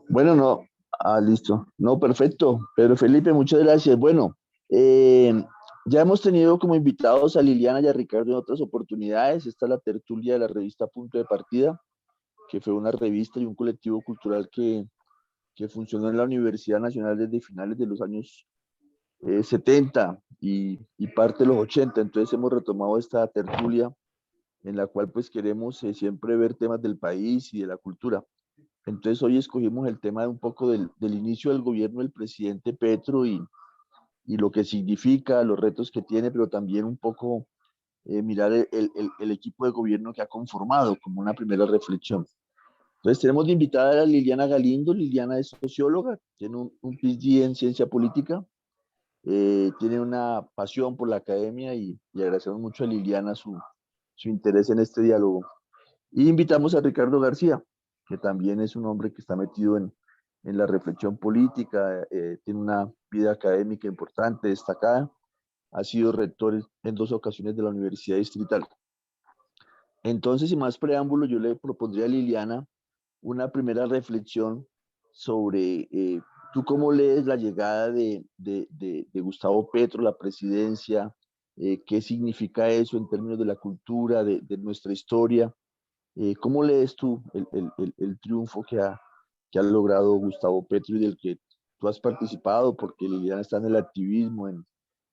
Bueno, no, listo. No, perfecto. Pedro Felipe, muchas gracias. Bueno, eh, ya hemos tenido como invitados a Liliana y a Ricardo en otras oportunidades. Esta es la tertulia de la revista Punto de Partida, que fue una revista y un colectivo cultural que funcionó en la Universidad Nacional desde finales de los años 70 y parte de los 80. Entonces hemos retomado esta tertulia en la cual pues queremos siempre ver temas del país y de la cultura. Entonces hoy escogimos el tema de un poco del inicio del gobierno del presidente Petro y lo que significa, los retos que tiene, pero también un poco mirar el equipo de gobierno que ha conformado como una primera reflexión. Entonces tenemos de invitada a Liliana Galindo. Liliana es socióloga, tiene un PhD en ciencia política, tiene una pasión por la academia y agradecemos mucho a Liliana su interés en este diálogo. Y invitamos a Ricardo García, que también es un hombre que está metido en la reflexión política, tiene una vida académica importante, destacada, ha sido rector en dos ocasiones de la Universidad Distrital. Entonces, sin más preámbulo, yo le propondría a Liliana una primera reflexión sobre tú cómo lees la llegada de Gustavo Petro a la presidencia, qué significa eso en términos de la cultura, de nuestra historia. ¿Cómo lees tú el triunfo que ha logrado Gustavo Petro y del que tú has participado? Porque Liliana está en el activismo, en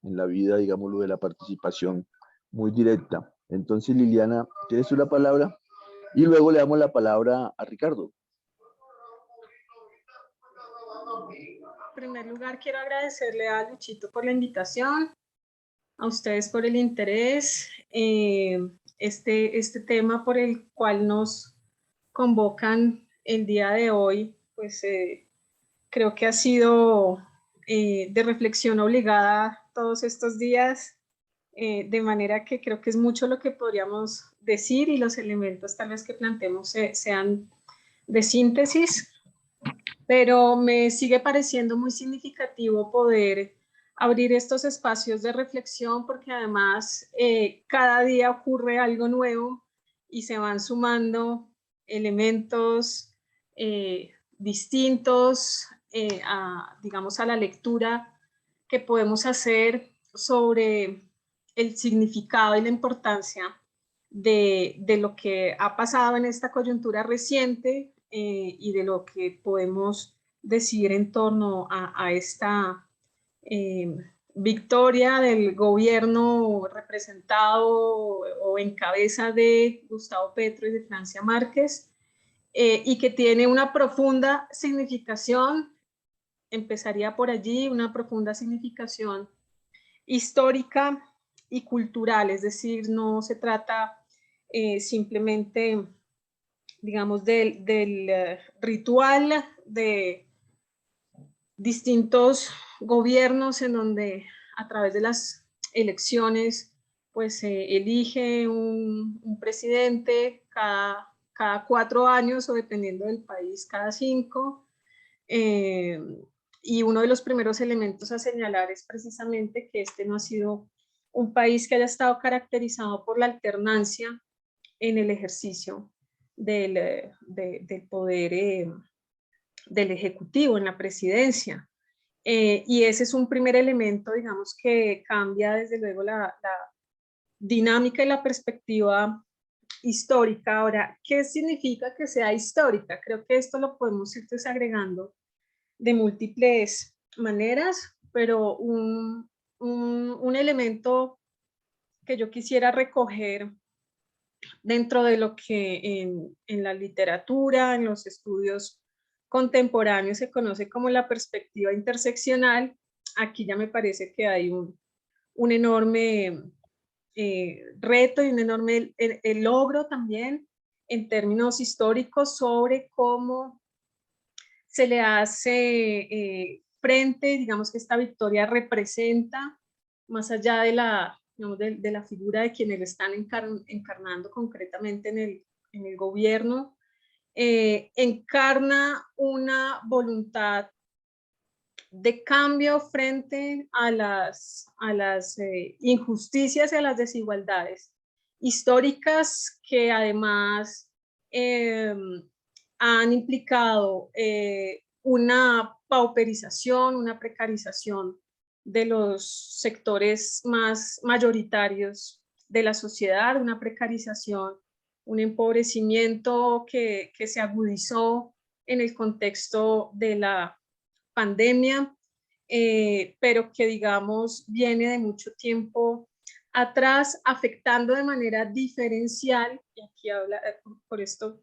la vida, digámoslo, de la participación muy directa. Entonces, Liliana, tienes tú la palabra y luego le damos la palabra a Ricardo. En primer lugar, quiero agradecerle a Luchito por la invitación, a ustedes por el interés. Este tema por el cual nos convocan el día de hoy, pues creo que ha sido de reflexión obligada todos estos días, de manera que creo que es mucho lo que podríamos decir y los elementos tal vez que planteemos sean de síntesis, pero me sigue pareciendo muy significativo poder abrir estos espacios de reflexión porque además cada día ocurre algo nuevo y se van sumando elementos distintos digamos, a la lectura que podemos hacer sobre el significado y la importancia de lo que ha pasado en esta coyuntura reciente y de lo que podemos decir en torno a esta eh, victoria del gobierno representado o en cabeza de Gustavo Petro y de Francia Márquez, y que tiene una profunda significación, empezaría por allí, una profunda significación histórica y cultural, es decir, no se trata simplemente, digamos, del ritual de distintos gobiernos en donde a través de las elecciones pues se elige un presidente cada 4 años o dependiendo del país cada 5. Eh, y uno de los primeros elementos a señalar es precisamente que este no ha sido un país que haya estado caracterizado por la alternancia en el ejercicio del poder del Ejecutivo, en la presidencia. Y ese es un primer elemento, digamos, que cambia desde luego la dinámica y la perspectiva histórica. Ahora, ¿qué significa que sea histórica? Creo que esto lo podemos ir desagregando de múltiples maneras, pero un elemento que yo quisiera recoger dentro de lo que en la literatura, en los estudios contemporáneos se conoce como la perspectiva interseccional. Aquí ya me parece que hay un enorme reto y un enorme el logro también en términos históricos sobre cómo se le hace frente, digamos que esta victoria representa, más allá de digamos, de la figura de quienes le están encarnando concretamente en el gobierno, encarna una voluntad de cambio frente a las injusticias y a las desigualdades históricas que además han implicado una pauperización, una precarización de los sectores más mayoritarios de la sociedad, una precarización, un empobrecimiento que se agudizó en el contexto de la pandemia, pero que, digamos, viene de mucho tiempo atrás, afectando de manera diferencial, y aquí habla, por esto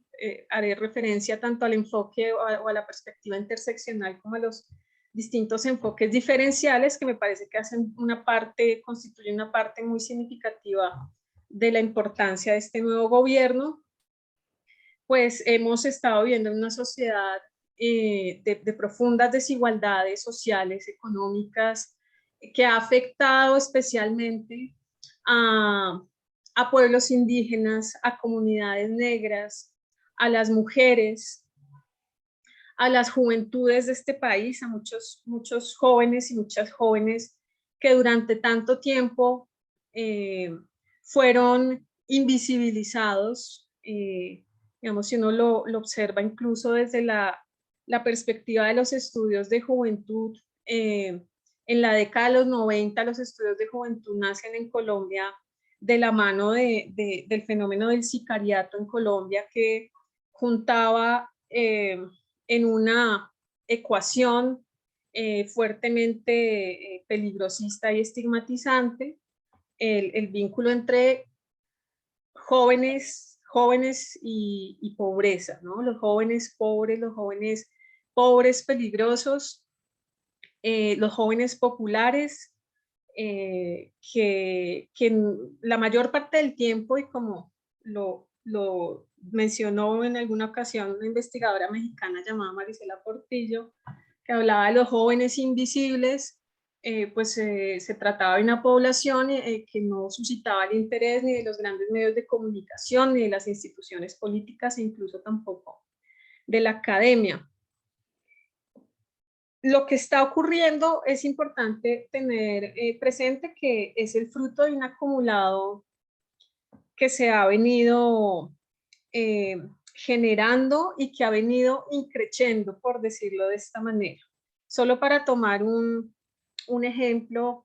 haré referencia tanto al enfoque o a la perspectiva interseccional como a los distintos enfoques diferenciales que me parece que hacen una parte, constituyen una parte muy significativa de la importancia de este nuevo gobierno. Pues hemos estado viviendo en una sociedad de profundas desigualdades sociales, económicas, que ha afectado especialmente a pueblos indígenas, a comunidades negras, a las mujeres, a las juventudes de este país, a muchos jóvenes y muchas jóvenes que durante tanto tiempo fueron invisibilizados, digamos, si uno lo observa incluso desde la perspectiva de los estudios de juventud. En la década de los 90, los estudios de juventud nacen en Colombia de la mano del fenómeno del sicariato en Colombia, que juntaba en una ecuación fuertemente peligrosista y estigmatizante el vínculo entre jóvenes y pobreza, ¿no? Los jóvenes pobres peligrosos, los jóvenes populares, que la mayor parte del tiempo, y como lo mencionó en alguna ocasión una investigadora mexicana llamada Marisela Portillo, que hablaba de los jóvenes invisibles, pues se trataba de una población que no suscitaba el interés ni de los grandes medios de comunicación, ni de las instituciones políticas, e incluso tampoco de la academia. Lo que está ocurriendo es importante tener presente que es el fruto de un acumulado que se ha venido generando y que ha venido increciendo, por decirlo de esta manera. Solo para tomar un ejemplo,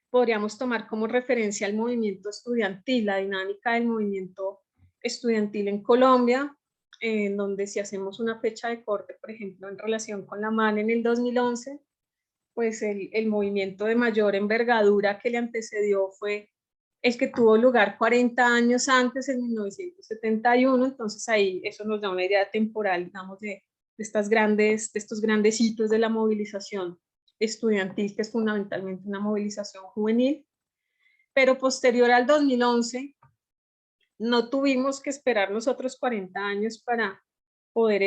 podríamos tomar como referencia el movimiento estudiantil, la dinámica del movimiento estudiantil en Colombia, en donde si hacemos una fecha de corte, por ejemplo, en relación con la MAN en el 2011, pues el movimiento de mayor envergadura que le antecedió fue el que tuvo lugar 40 años antes, en 1971, entonces ahí eso nos da una idea temporal, digamos, de estos grandes hitos de la movilización estudiantil, que es fundamentalmente una movilización juvenil. Pero posterior al 2011, no tuvimos que esperar los otros 40 años para poder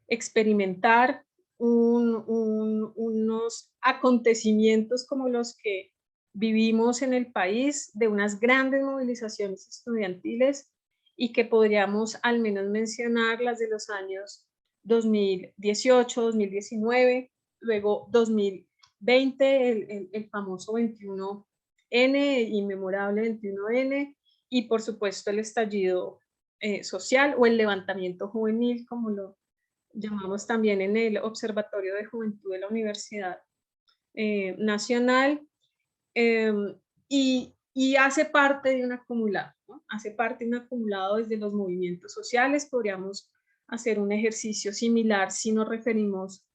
experimentar unos acontecimientos como los que vivimos en el país, de unas grandes movilizaciones estudiantiles, y que podríamos al menos mencionar las de los años 2018, 2019, luego 2020, el famoso 21N, inmemorable 21N, y por supuesto el estallido social o el levantamiento juvenil, como lo llamamos también en el Observatorio de Juventud de la Universidad Nacional, y hace parte de un acumulado, ¿no? Hace parte de un acumulado desde los movimientos sociales. Podríamos hacer un ejercicio similar si nos referimos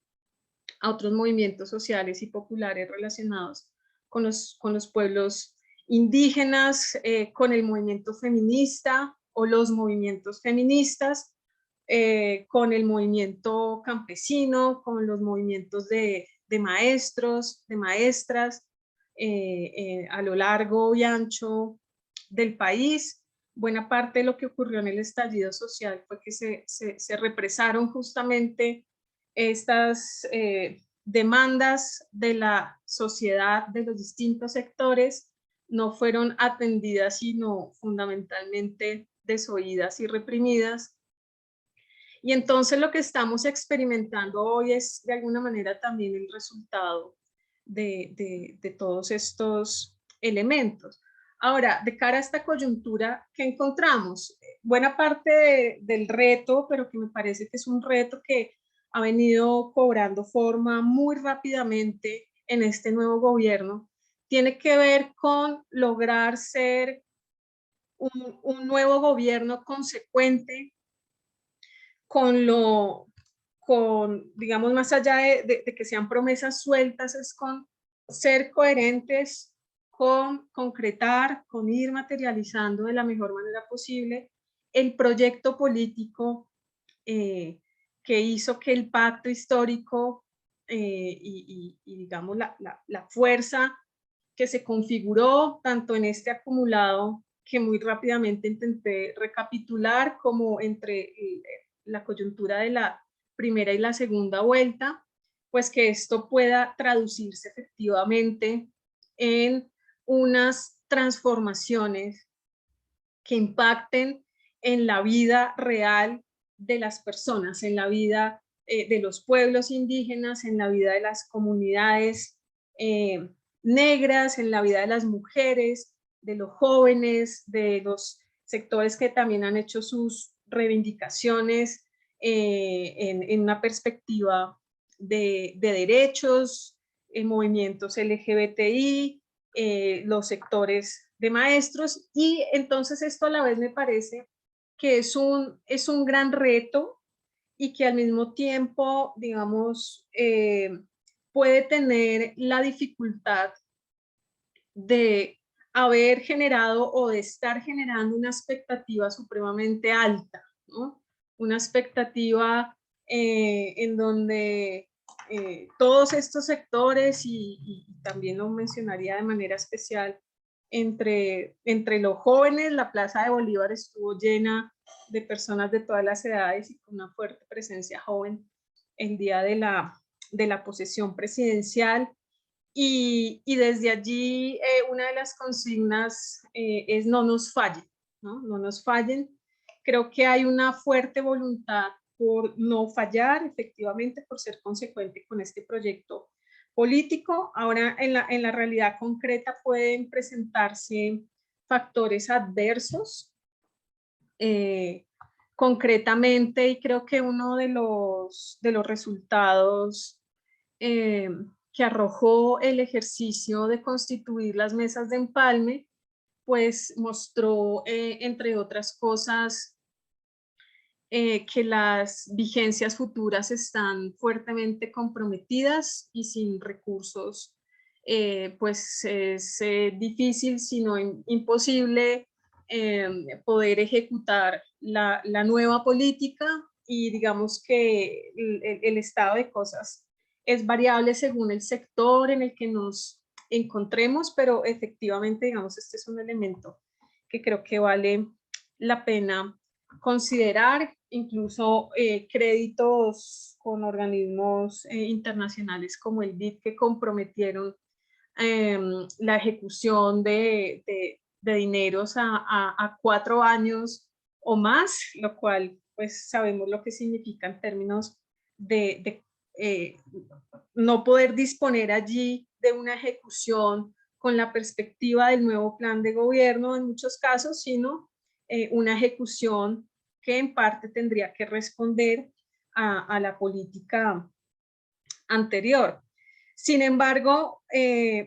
a otros movimientos sociales y populares relacionados con los pueblos indígenas, con el movimiento feminista o los movimientos feministas, con el movimiento campesino, con los movimientos de maestros, de maestras, a lo largo y ancho del país. Buena parte de lo que ocurrió en el estallido social fue que se represaron justamente estas demandas de la sociedad, de los distintos sectores, no fueron atendidas, sino fundamentalmente desoídas y reprimidas. Y entonces lo que estamos experimentando hoy es de alguna manera también el resultado de todos estos elementos. Ahora, de cara a esta coyuntura, ¿qué encontramos? Buena parte del reto, pero que me parece que es un reto que ha venido cobrando forma muy rápidamente en este nuevo gobierno, tiene que ver con lograr ser un nuevo gobierno consecuente con digamos, más allá de que sean promesas sueltas, es con ser coherentes, con concretar, con ir materializando de la mejor manera posible el proyecto político que hizo que el pacto histórico y digamos, la fuerza que se configuró tanto en este acumulado que muy rápidamente intenté recapitular, como entre la coyuntura de la primera y la segunda vuelta, pues que esto pueda traducirse efectivamente en unas transformaciones que impacten en la vida real de las personas, en la vida de los pueblos indígenas, en la vida de las comunidades negras, en la vida de las mujeres, de los jóvenes, de los sectores que también han hecho sus reivindicaciones en una perspectiva de derechos, movimientos LGBTI, los sectores de maestros, y entonces esto a la vez me parece que es un gran reto y que al mismo tiempo, digamos, puede tener la dificultad de haber generado o de estar generando una expectativa supremamente alta, ¿no? Una expectativa en donde todos estos sectores, y también lo mencionaría de manera especial, entre los jóvenes, la Plaza de Bolívar estuvo llena de personas de todas las edades y con una fuerte presencia joven el día de la posesión presidencial. Y desde allí una de las consignas es no nos fallen, ¿no? No nos fallen. Creo que hay una fuerte voluntad por no fallar, efectivamente, por ser consecuente con este proyecto político. Ahora, en la realidad concreta pueden presentarse factores adversos. Concretamente, y creo que uno de los resultados eh, que arrojó el ejercicio de constituir las mesas de empalme, pues mostró, entre otras cosas, que las vigencias futuras están fuertemente comprometidas y sin recursos, pues es difícil, sino imposible, poder ejecutar la nueva política, y digamos que el estado de cosas es variable según el sector en el que nos encontremos, pero efectivamente, digamos, este es un elemento que creo que vale la pena considerar. Incluso créditos con organismos internacionales como el BID, que comprometieron la ejecución de dineros a 4 años o más, lo cual pues sabemos lo que significa en términos de no poder disponer allí de una ejecución con la perspectiva del nuevo plan de gobierno en muchos casos, sino una ejecución que en parte tendría que responder a la política anterior. Sin embargo,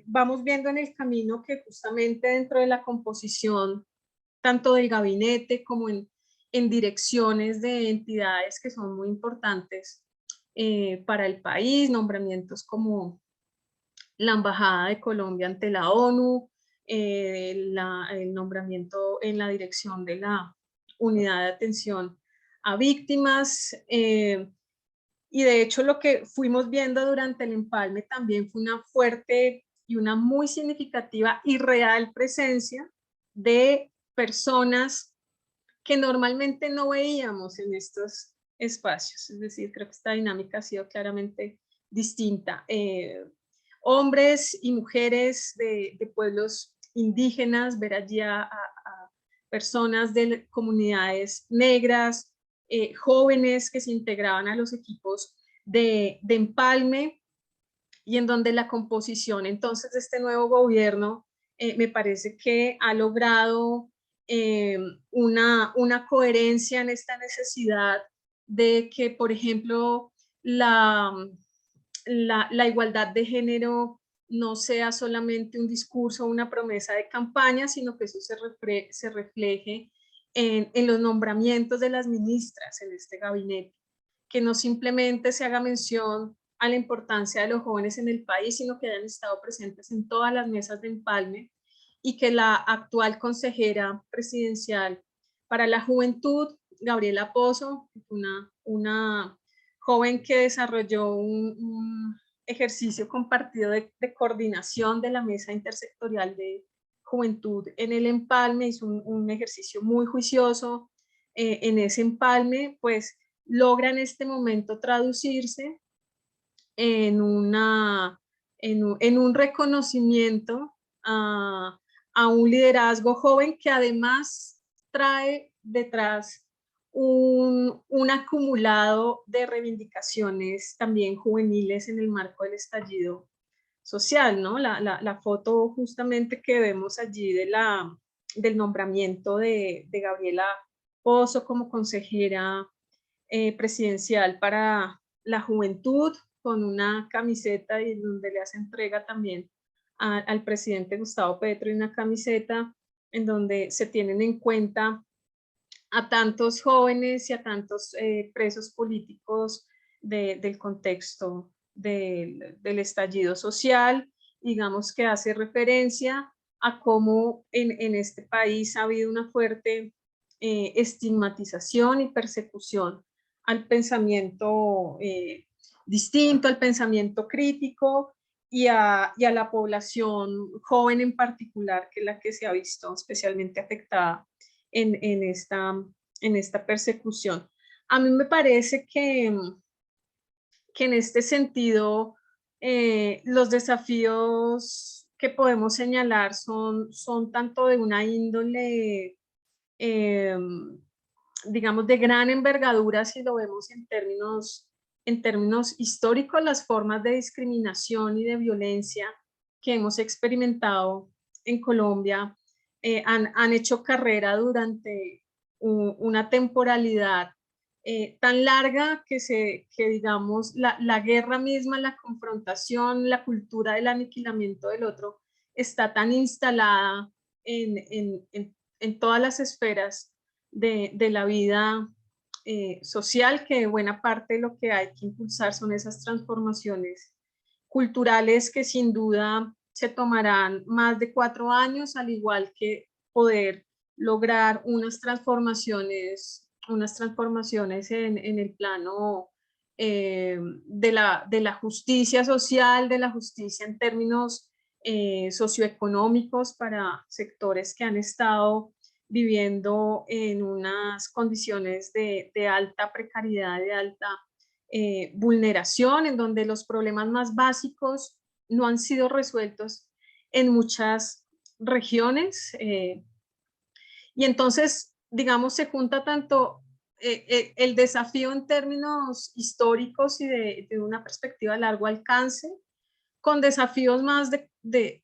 vamos viendo en el camino que justamente dentro de la composición, tanto del gabinete como en direcciones de entidades que son muy importantes para el país, nombramientos como la Embajada de Colombia ante la ONU, el nombramiento en la dirección de la Unidad de Atención a Víctimas, y de hecho lo que fuimos viendo durante el empalme también fue una fuerte y una muy significativa y real presencia de personas que normalmente no veíamos en estos espacios. Es decir, creo que esta dinámica ha sido claramente distinta. Hombres y mujeres de pueblos indígenas, ver allí a personas de comunidades negras, jóvenes que se integraban a los equipos de empalme, y en donde la composición entonces de este nuevo gobierno me parece que ha logrado una coherencia en esta necesidad de que, por ejemplo, la igualdad de género no sea solamente un discurso o una promesa de campaña, sino que eso se refleje en los nombramientos de las ministras en este gabinete, que no simplemente se haga mención a la importancia de los jóvenes en el país, sino que hayan estado presentes en todas las mesas de empalme, y que la actual consejera presidencial para la juventud, Gabriela Pozo, una joven que desarrolló un ejercicio compartido de coordinación de la mesa intersectorial de juventud en el empalme, hizo un ejercicio muy juicioso en ese empalme, pues logra en este momento traducirse en, en un reconocimiento a un liderazgo joven que además trae detrás un acumulado de reivindicaciones también juveniles en el marco del estallido social, ¿no? La foto justamente que vemos allí del nombramiento de Gabriela Pozo como consejera presidencial para la juventud, con una camiseta y donde le hace entrega también al presidente Gustavo Petro y una camiseta en donde se tienen en cuenta a tantos jóvenes y a tantos presos políticos del contexto del estallido social, digamos que hace referencia a cómo en este país ha habido una fuerte estigmatización y persecución al pensamiento distinto, al pensamiento crítico y a la población joven en particular, que es la que se ha visto especialmente afectada en esta persecución. A mí me parece que en este sentido los desafíos que podemos señalar son tanto de una índole, digamos, de gran envergadura, si lo vemos en términos históricos, las formas de discriminación y de violencia que hemos experimentado en Colombia han hecho carrera durante una temporalidad tan larga que digamos, la guerra misma, la confrontación, la cultura del aniquilamiento del otro está tan instalada en todas las esferas de la vida social, que buena parte de lo que hay que impulsar son esas transformaciones culturales que sin duda se tomarán más de 4 años, al igual que poder lograr unas transformaciones en el plano de la justicia social, de la justicia en términos socioeconómicos para sectores que han estado viviendo en unas condiciones de alta precariedad, de alta vulneración, en donde los problemas más básicos no han sido resueltos en muchas regiones. Y entonces, digamos, se junta tanto el desafío en términos históricos y de una perspectiva de largo alcance, con desafíos más de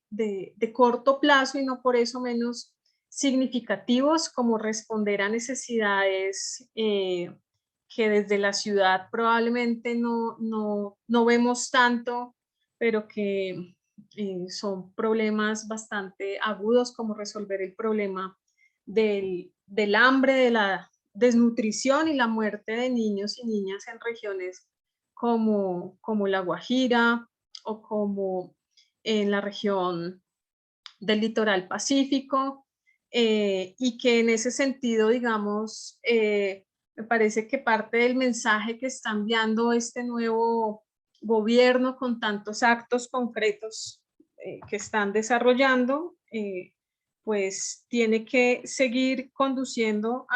corto plazo y no por eso menos significativos, como responder a necesidades que desde la ciudad probablemente no vemos tanto, pero que son problemas bastante agudos, como resolver el problema del hambre, de la desnutrición y la muerte de niños y niñas en regiones como La Guajira o como en la región del litoral pacífico, y que en ese sentido, digamos, me parece que parte del mensaje que está enviando este nuevo gobierno con tantos actos concretos que están desarrollando, pues tiene que seguir conduciendo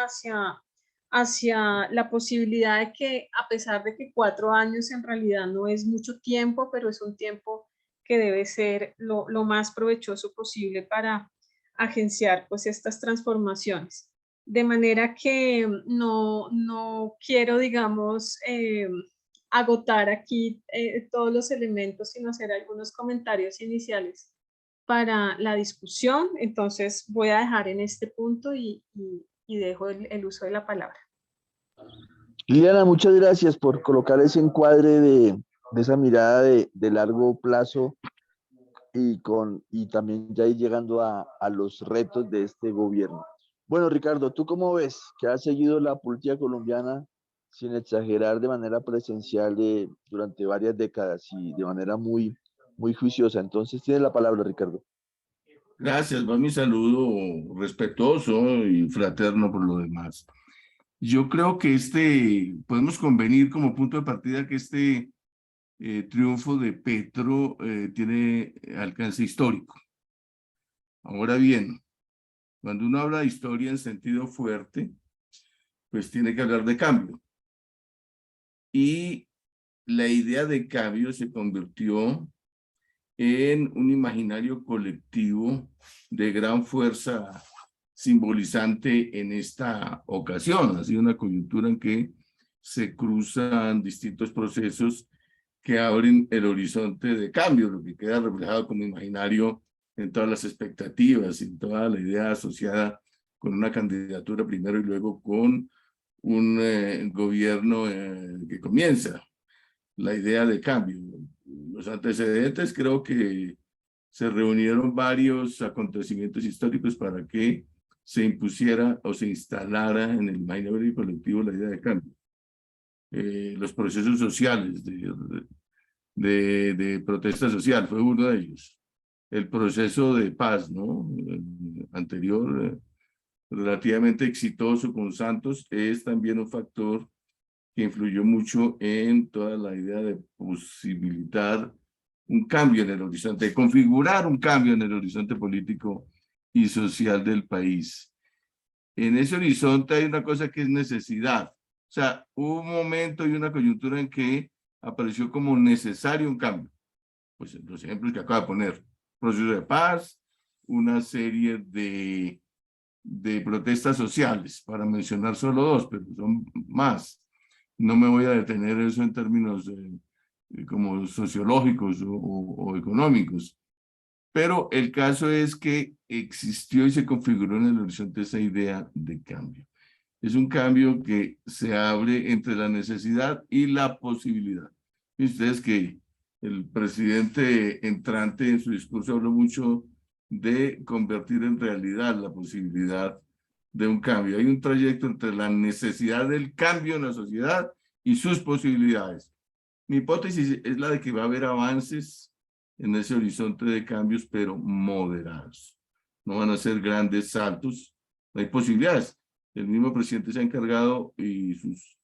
hacia la posibilidad de que, a pesar de que 4 años en realidad no es mucho tiempo, pero es un tiempo que debe ser lo más provechoso posible para agenciar pues estas transformaciones. De manera que no quiero, digamos, agotar aquí todos los elementos, sino hacer algunos comentarios iniciales para la discusión. Entonces voy a dejar en este punto y dejo el uso de la palabra. Liliana, muchas gracias por colocar ese encuadre de esa mirada de largo plazo y también ya ir llegando a los retos de este gobierno. Bueno, Ricardo, ¿tú cómo ves que has seguido la política colombiana sin exagerar de manera presencial durante varias décadas y de manera muy, muy juiciosa? Entonces, tienes la palabra, Ricardo. Gracias, va mi saludo respetuoso y fraterno por lo demás. Yo creo que podemos convenir como punto de partida que triunfo de Petro tiene alcance histórico. Ahora bien, cuando uno habla de historia en sentido fuerte, pues tiene que hablar de cambio. Y la idea de cambio se convirtió en un imaginario colectivo de gran fuerza simbolizante en esta ocasión. Ha sido una coyuntura en que se cruzan distintos procesos que abren el horizonte de cambio, lo que queda reflejado como imaginario en todas las expectativas, en toda la idea asociada con una candidatura primero y luego con un gobierno que comienza la idea de cambio. Los antecedentes creo que se reunieron varios acontecimientos históricos para que se impusiera o se instalara en el imaginario colectivo la idea de cambio. Los procesos sociales de protesta social fue uno de ellos. El proceso de paz, ¿no? El anterior, relativamente exitoso con Santos, es también un factor que influyó mucho en toda la idea de posibilitar un cambio en el horizonte, de configurar un cambio en el horizonte político y social del país. En ese horizonte hay una cosa que es necesidad. O sea, hubo un momento y una coyuntura en que apareció como necesario un cambio. Pues los ejemplos que acabo de poner, proceso de paz, una serie de protestas sociales, para mencionar solo dos, pero son más. No me voy a detener eso en términos como sociológicos o económicos, pero el caso es que existió y se configuró en el horizonte esa idea de cambio. Es un cambio que se abre entre la necesidad y la posibilidad. Y ustedes que el presidente entrante en su discurso habló mucho de convertir en realidad la posibilidad de un cambio. Hay un trayecto entre la necesidad del cambio en la sociedad y sus posibilidades. Mi hipótesis es la de que va a haber avances en ese horizonte de cambios, pero moderados. No van a ser grandes saltos. Hay posibilidades. El mismo presidente se ha encargado y sus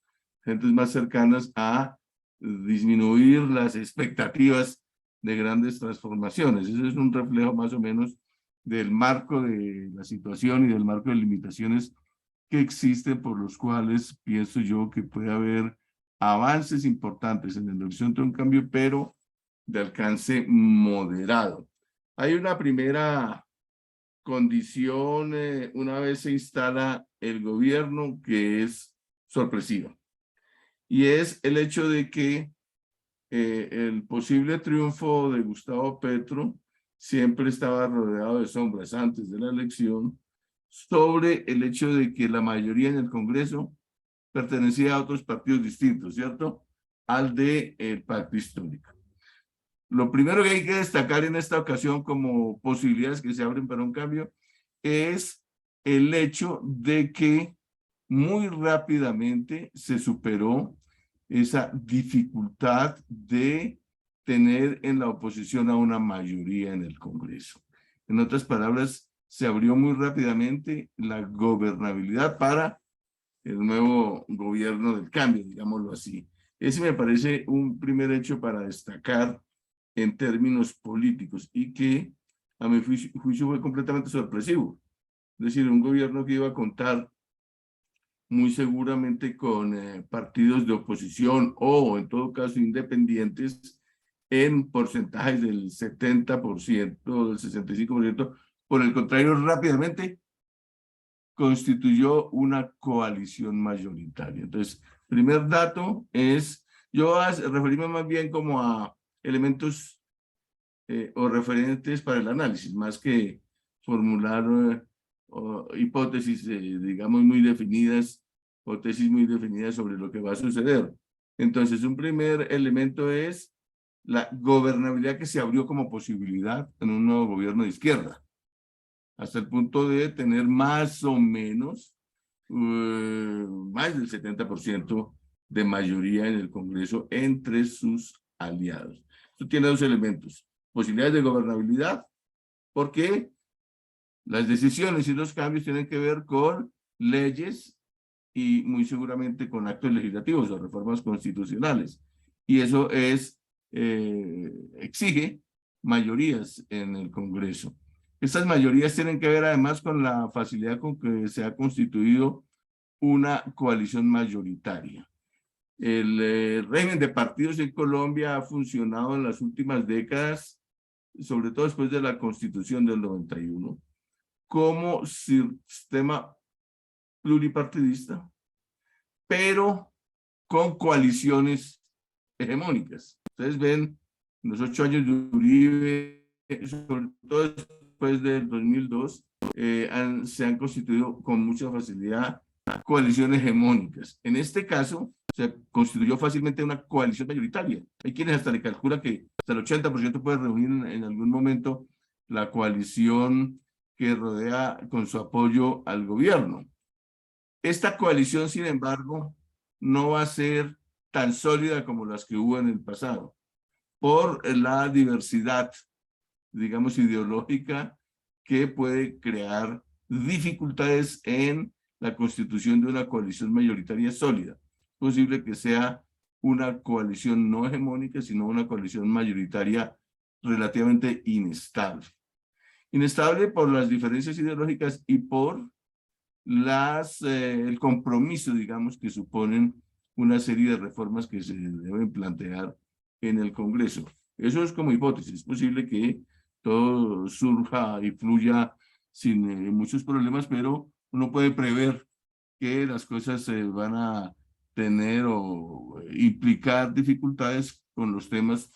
gentes más cercanas a disminuir las expectativas de grandes transformaciones. Ese es un reflejo más o menos del marco de la situación y del marco de limitaciones que existen por los cuales pienso yo que puede haber avances importantes en el horizonte de un cambio, pero de alcance moderado. Hay una primera condición una vez se instala el gobierno que es sorpresiva, y es el hecho de que el posible triunfo de Gustavo Petro siempre estaba rodeado de sombras antes de la elección sobre el hecho de que la mayoría en el Congreso pertenecía a otros partidos distintos, ¿cierto? Al del pacto histórico. Lo primero que hay que destacar en esta ocasión como posibilidades que se abren para un cambio es el hecho de que muy rápidamente se superó esa dificultad de tener en la oposición a una mayoría en el Congreso. En otras palabras, se abrió muy rápidamente la gobernabilidad para el nuevo gobierno del cambio, digámoslo así. Ese me parece un primer hecho para destacar en términos políticos y que a mi juicio fue completamente sorpresivo. Es decir, un gobierno que iba a contar muy seguramente con partidos de oposición o en todo caso independientes en porcentajes del 70%, del 65%. Por el contrario, rápidamente constituyó una coalición mayoritaria. Entonces, primer dato es, yo voy a referirme más bien como a elementos o referentes para el análisis, más que formular hipótesis, digamos, muy definidas, o tesis muy definidas sobre lo que va a suceder. Entonces, un primer elemento es la gobernabilidad que se abrió como posibilidad en un nuevo gobierno de izquierda, hasta el punto de tener más o menos más del 70% de mayoría en el Congreso entre sus aliados. Esto tiene dos elementos: posibilidades de gobernabilidad, porque las decisiones y los cambios tienen que ver con leyes y muy seguramente con actos legislativos o reformas constitucionales. Y eso exige mayorías en el Congreso. Estas mayorías tienen que ver además con la facilidad con que se ha constituido una coalición mayoritaria. El régimen de partidos en Colombia ha funcionado en las últimas décadas, sobre todo después de la Constitución del 91, como sistema pluripartidista, pero con coaliciones hegemónicas. Ustedes ven, en los 8 años de Uribe, sobre todo después del 2002, se han constituido con mucha facilidad coaliciones hegemónicas. En este caso, se constituyó fácilmente una coalición mayoritaria. Hay quienes hasta le calculan que hasta el 80% puede reunir en algún momento la coalición que rodea con su apoyo al gobierno. Esta coalición, sin embargo, no va a ser tan sólida como las que hubo en el pasado, por la diversidad, digamos, ideológica que puede crear dificultades en la constitución de una coalición mayoritaria sólida. Es posible que sea una coalición no hegemónica, sino una coalición mayoritaria relativamente inestable. Inestable por las diferencias ideológicas y por el compromiso, digamos, que suponen una serie de reformas que se deben plantear en el Congreso. Eso es como hipótesis. Es posible que todo surja y fluya sin muchos problemas, pero uno puede prever que las cosas van a tener o implicar dificultades con los temas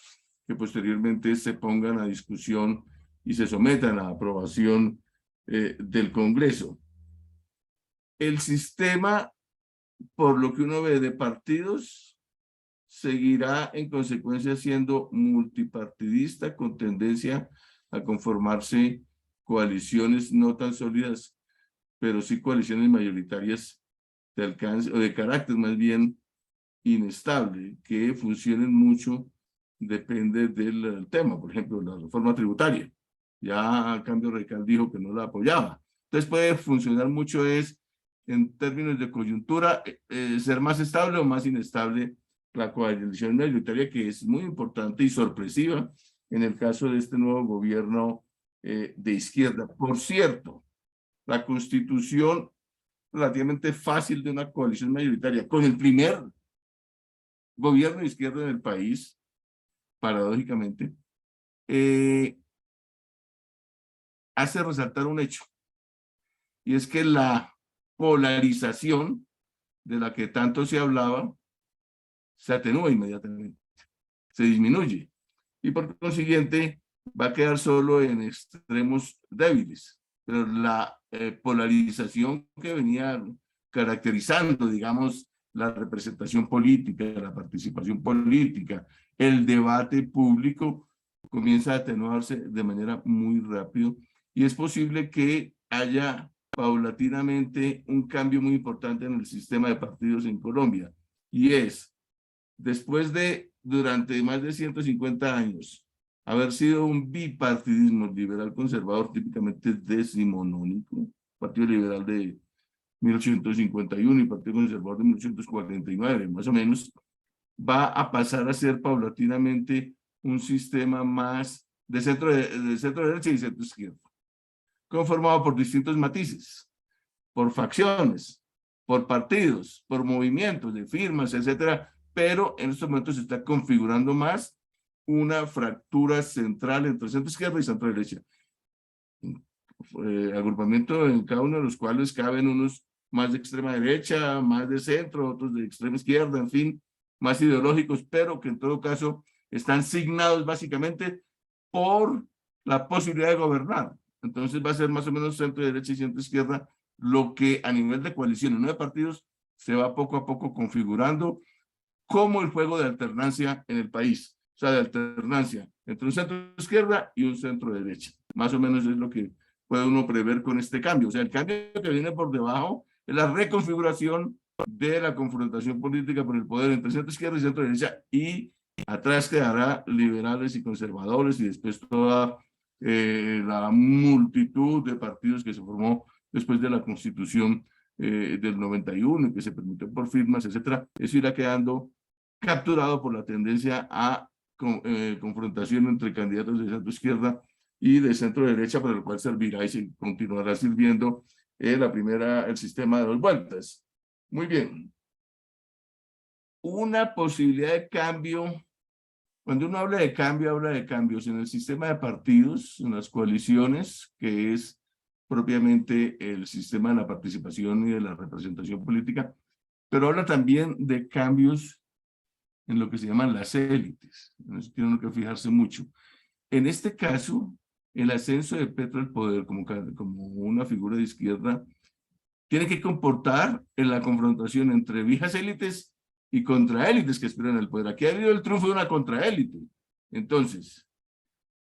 que posteriormente se pongan a discusión y se sometan a aprobación del Congreso. El sistema, por lo que uno ve de partidos, seguirá en consecuencia siendo multipartidista, con tendencia a conformarse coaliciones no tan sólidas, pero sí coaliciones mayoritarias de alcance, o de carácter más bien inestable, que funcionen mucho, depende del tema. Por ejemplo, la reforma tributaria. Ya Cambio Radical dijo que no la apoyaba. Entonces puede funcionar mucho en términos de coyuntura, ser más estable o más inestable la coalición mayoritaria, que es muy importante y sorpresiva en el caso de este nuevo gobierno de izquierda. Por cierto, la constitución relativamente fácil de una coalición mayoritaria con el primer gobierno de izquierda en el país, paradójicamente, hace resaltar un hecho, y es que la polarización de la que tanto se hablaba se atenúa inmediatamente, se disminuye, y por consiguiente va a quedar solo en extremos débiles. Pero la polarización que venía caracterizando, digamos, la representación política, la participación política, el debate público, comienza a atenuarse de manera muy rápido, y es posible que haya paulatinamente un cambio muy importante en el sistema de partidos en Colombia, y es, después de, durante más de 150 años, haber sido un bipartidismo liberal conservador típicamente decimonónico, Partido Liberal de 1851 y Partido Conservador de 1849, más o menos, va a pasar a ser paulatinamente un sistema más de centro derecha y centro izquierda, conformado por distintos matices, por facciones, por partidos, por movimientos de firmas, etcétera, pero en estos momentos se está configurando más una fractura central entre centro izquierda y centro derecha. Agrupamiento en cada uno de los cuales caben unos más de extrema derecha, más de centro, otros de extrema izquierda, en fin, más ideológicos, pero que en todo caso están signados básicamente por la posibilidad de gobernar. Entonces va a ser más o menos centro derecha y centro izquierda lo que a nivel de coaliciones, no de partidos, se va poco a poco configurando como el juego de alternancia en el país. O sea, de alternancia entre un centro izquierda y un centro derecha. Más o menos es lo que puede uno prever con este cambio. O sea, el cambio que viene por debajo es la reconfiguración de la confrontación política por el poder entre centro izquierda y centro derecha, y atrás quedará liberales y conservadores, y después toda la multitud de partidos que se formó después de la Constitución del 91, que se permitió por firmas, etcétera. Eso irá quedando capturado por la tendencia a confrontación entre candidatos de centro izquierda y de centro derecha, para lo cual servirá y continuará sirviendo el sistema de 2 vueltas. Muy bien. Una posibilidad de cambio, cuando uno habla de cambio, habla de cambios en el sistema de partidos, en las coaliciones, que es propiamente el sistema de la participación y de la representación política, pero habla también de cambios en lo que se llaman las élites. En eso tiene uno que fijarse mucho. En este caso, el ascenso de Petro al poder como una figura de izquierda tiene que comportar en la confrontación entre viejas élites y contraélites que aspiran al poder. Aquí ha habido el triunfo de una contraélite. Entonces,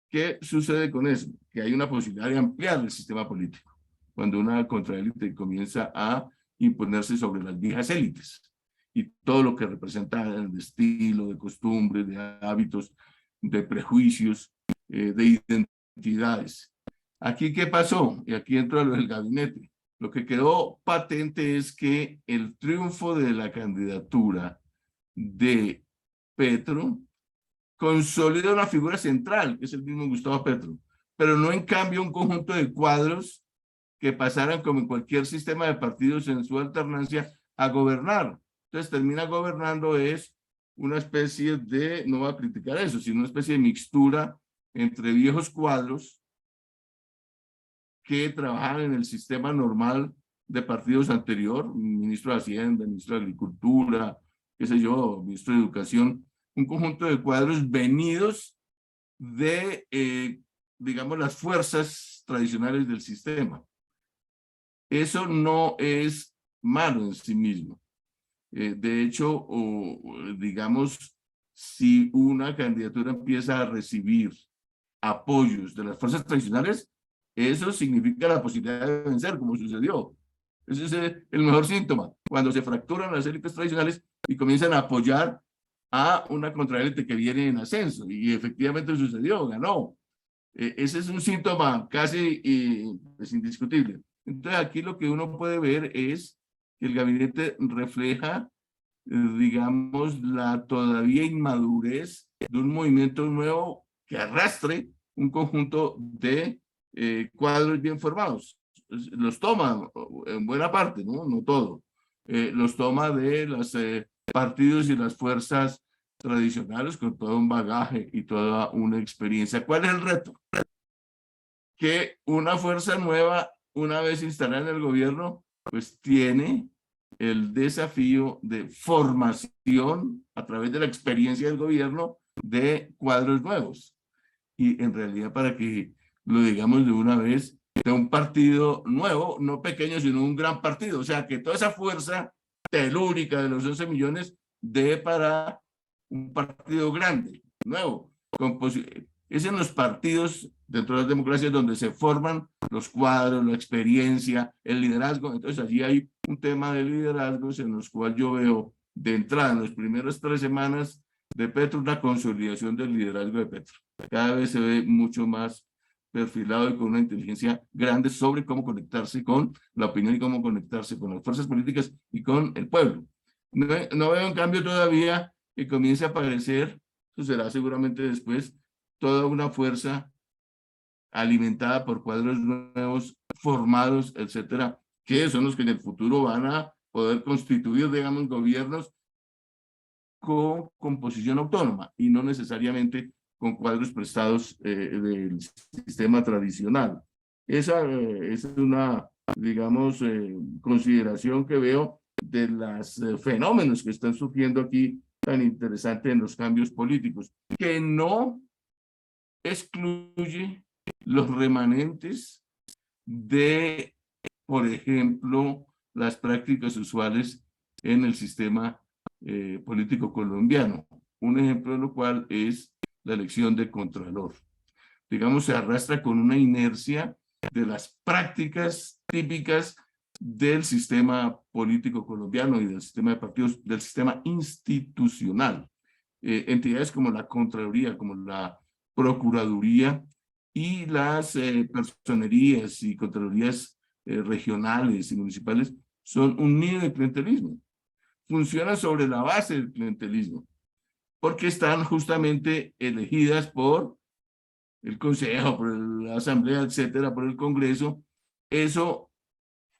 ¿qué sucede con eso? Que hay una posibilidad de ampliar el sistema político cuando una contraélite comienza a imponerse sobre las viejas élites y todo lo que representa de estilo, de costumbres, de hábitos, de prejuicios, de identidades. ¿Aquí qué pasó? Y aquí entra lo del gabinete. Lo que quedó patente es que el triunfo de la candidatura de Petro consolida una figura central, que es el mismo Gustavo Petro, pero no en cambio un conjunto de cuadros que pasaran, como en cualquier sistema de partidos en su alternancia, a gobernar. Entonces termina gobernando es una especie de, no voy a criticar eso, sino una especie de mixtura entre viejos cuadros que trabajan en el sistema normal de partidos anterior, ministro de Hacienda, ministro de Agricultura, qué sé yo, ministro de Educación, un conjunto de cuadros venidos de, digamos, las fuerzas tradicionales del sistema. Eso no es malo en sí mismo. De hecho, digamos, si una candidatura empieza a recibir apoyos de las fuerzas tradicionales, eso significa la posibilidad de vencer, como sucedió. Ese es el mejor síntoma, cuando se fracturan las élites tradicionales y comienzan a apoyar a una contraélite que viene en ascenso, y efectivamente sucedió, ganó. Ese es un síntoma casi pues, indiscutible. Entonces aquí lo que uno puede ver es que el gabinete refleja, digamos, la todavía inmadurez de un movimiento nuevo que arrastre un conjunto de cuadros bien formados. Los toma en buena parte, no, no todo. Los toma de los partidos y las fuerzas tradicionales con todo un bagaje y toda una experiencia. ¿Cuál es el reto? Que una fuerza nueva, una vez instalada en el gobierno, pues tiene el desafío de formación a través de la experiencia del gobierno de cuadros nuevos. Y en realidad, para que lo digamos de una vez, de un partido nuevo, no pequeño, sino un gran partido. O sea, que toda esa fuerza telúrica de los 11 millones dé para un partido grande, nuevo. Es en los partidos dentro de las democracias donde se forman los cuadros, la experiencia, el liderazgo. Entonces allí hay un tema de liderazgos en los cuales yo veo de entrada en las primeras 3 semanas de Petro una consolidación del liderazgo de Petro. Cada vez se ve mucho más perfilado y con una inteligencia grande sobre cómo conectarse con la opinión y cómo conectarse con las fuerzas políticas y con el pueblo. No veo en cambio todavía que comience a aparecer, eso será seguramente después, toda una fuerza alimentada por cuadros nuevos, formados, etcétera, que son los que en el futuro van a poder constituir, digamos, gobiernos con composición autónoma y no necesariamente con cuadros prestados del sistema tradicional. Esa es una, digamos, consideración que veo de los fenómenos que están surgiendo aquí tan interesantes en los cambios políticos, que no excluye los remanentes de, por ejemplo, las prácticas usuales en el sistema político colombiano. Un ejemplo de lo cual es la elección de contralor. Digamos, se arrastra con una inercia de las prácticas típicas del sistema político colombiano y del sistema de partidos, del sistema institucional. Entidades como la Contraloría, como la Procuraduría y las personerías y contralorías regionales y municipales son un nido de clientelismo. Funcionan sobre la base del clientelismo, porque están justamente elegidas por el Consejo, por la Asamblea, etcétera, por el Congreso. Eso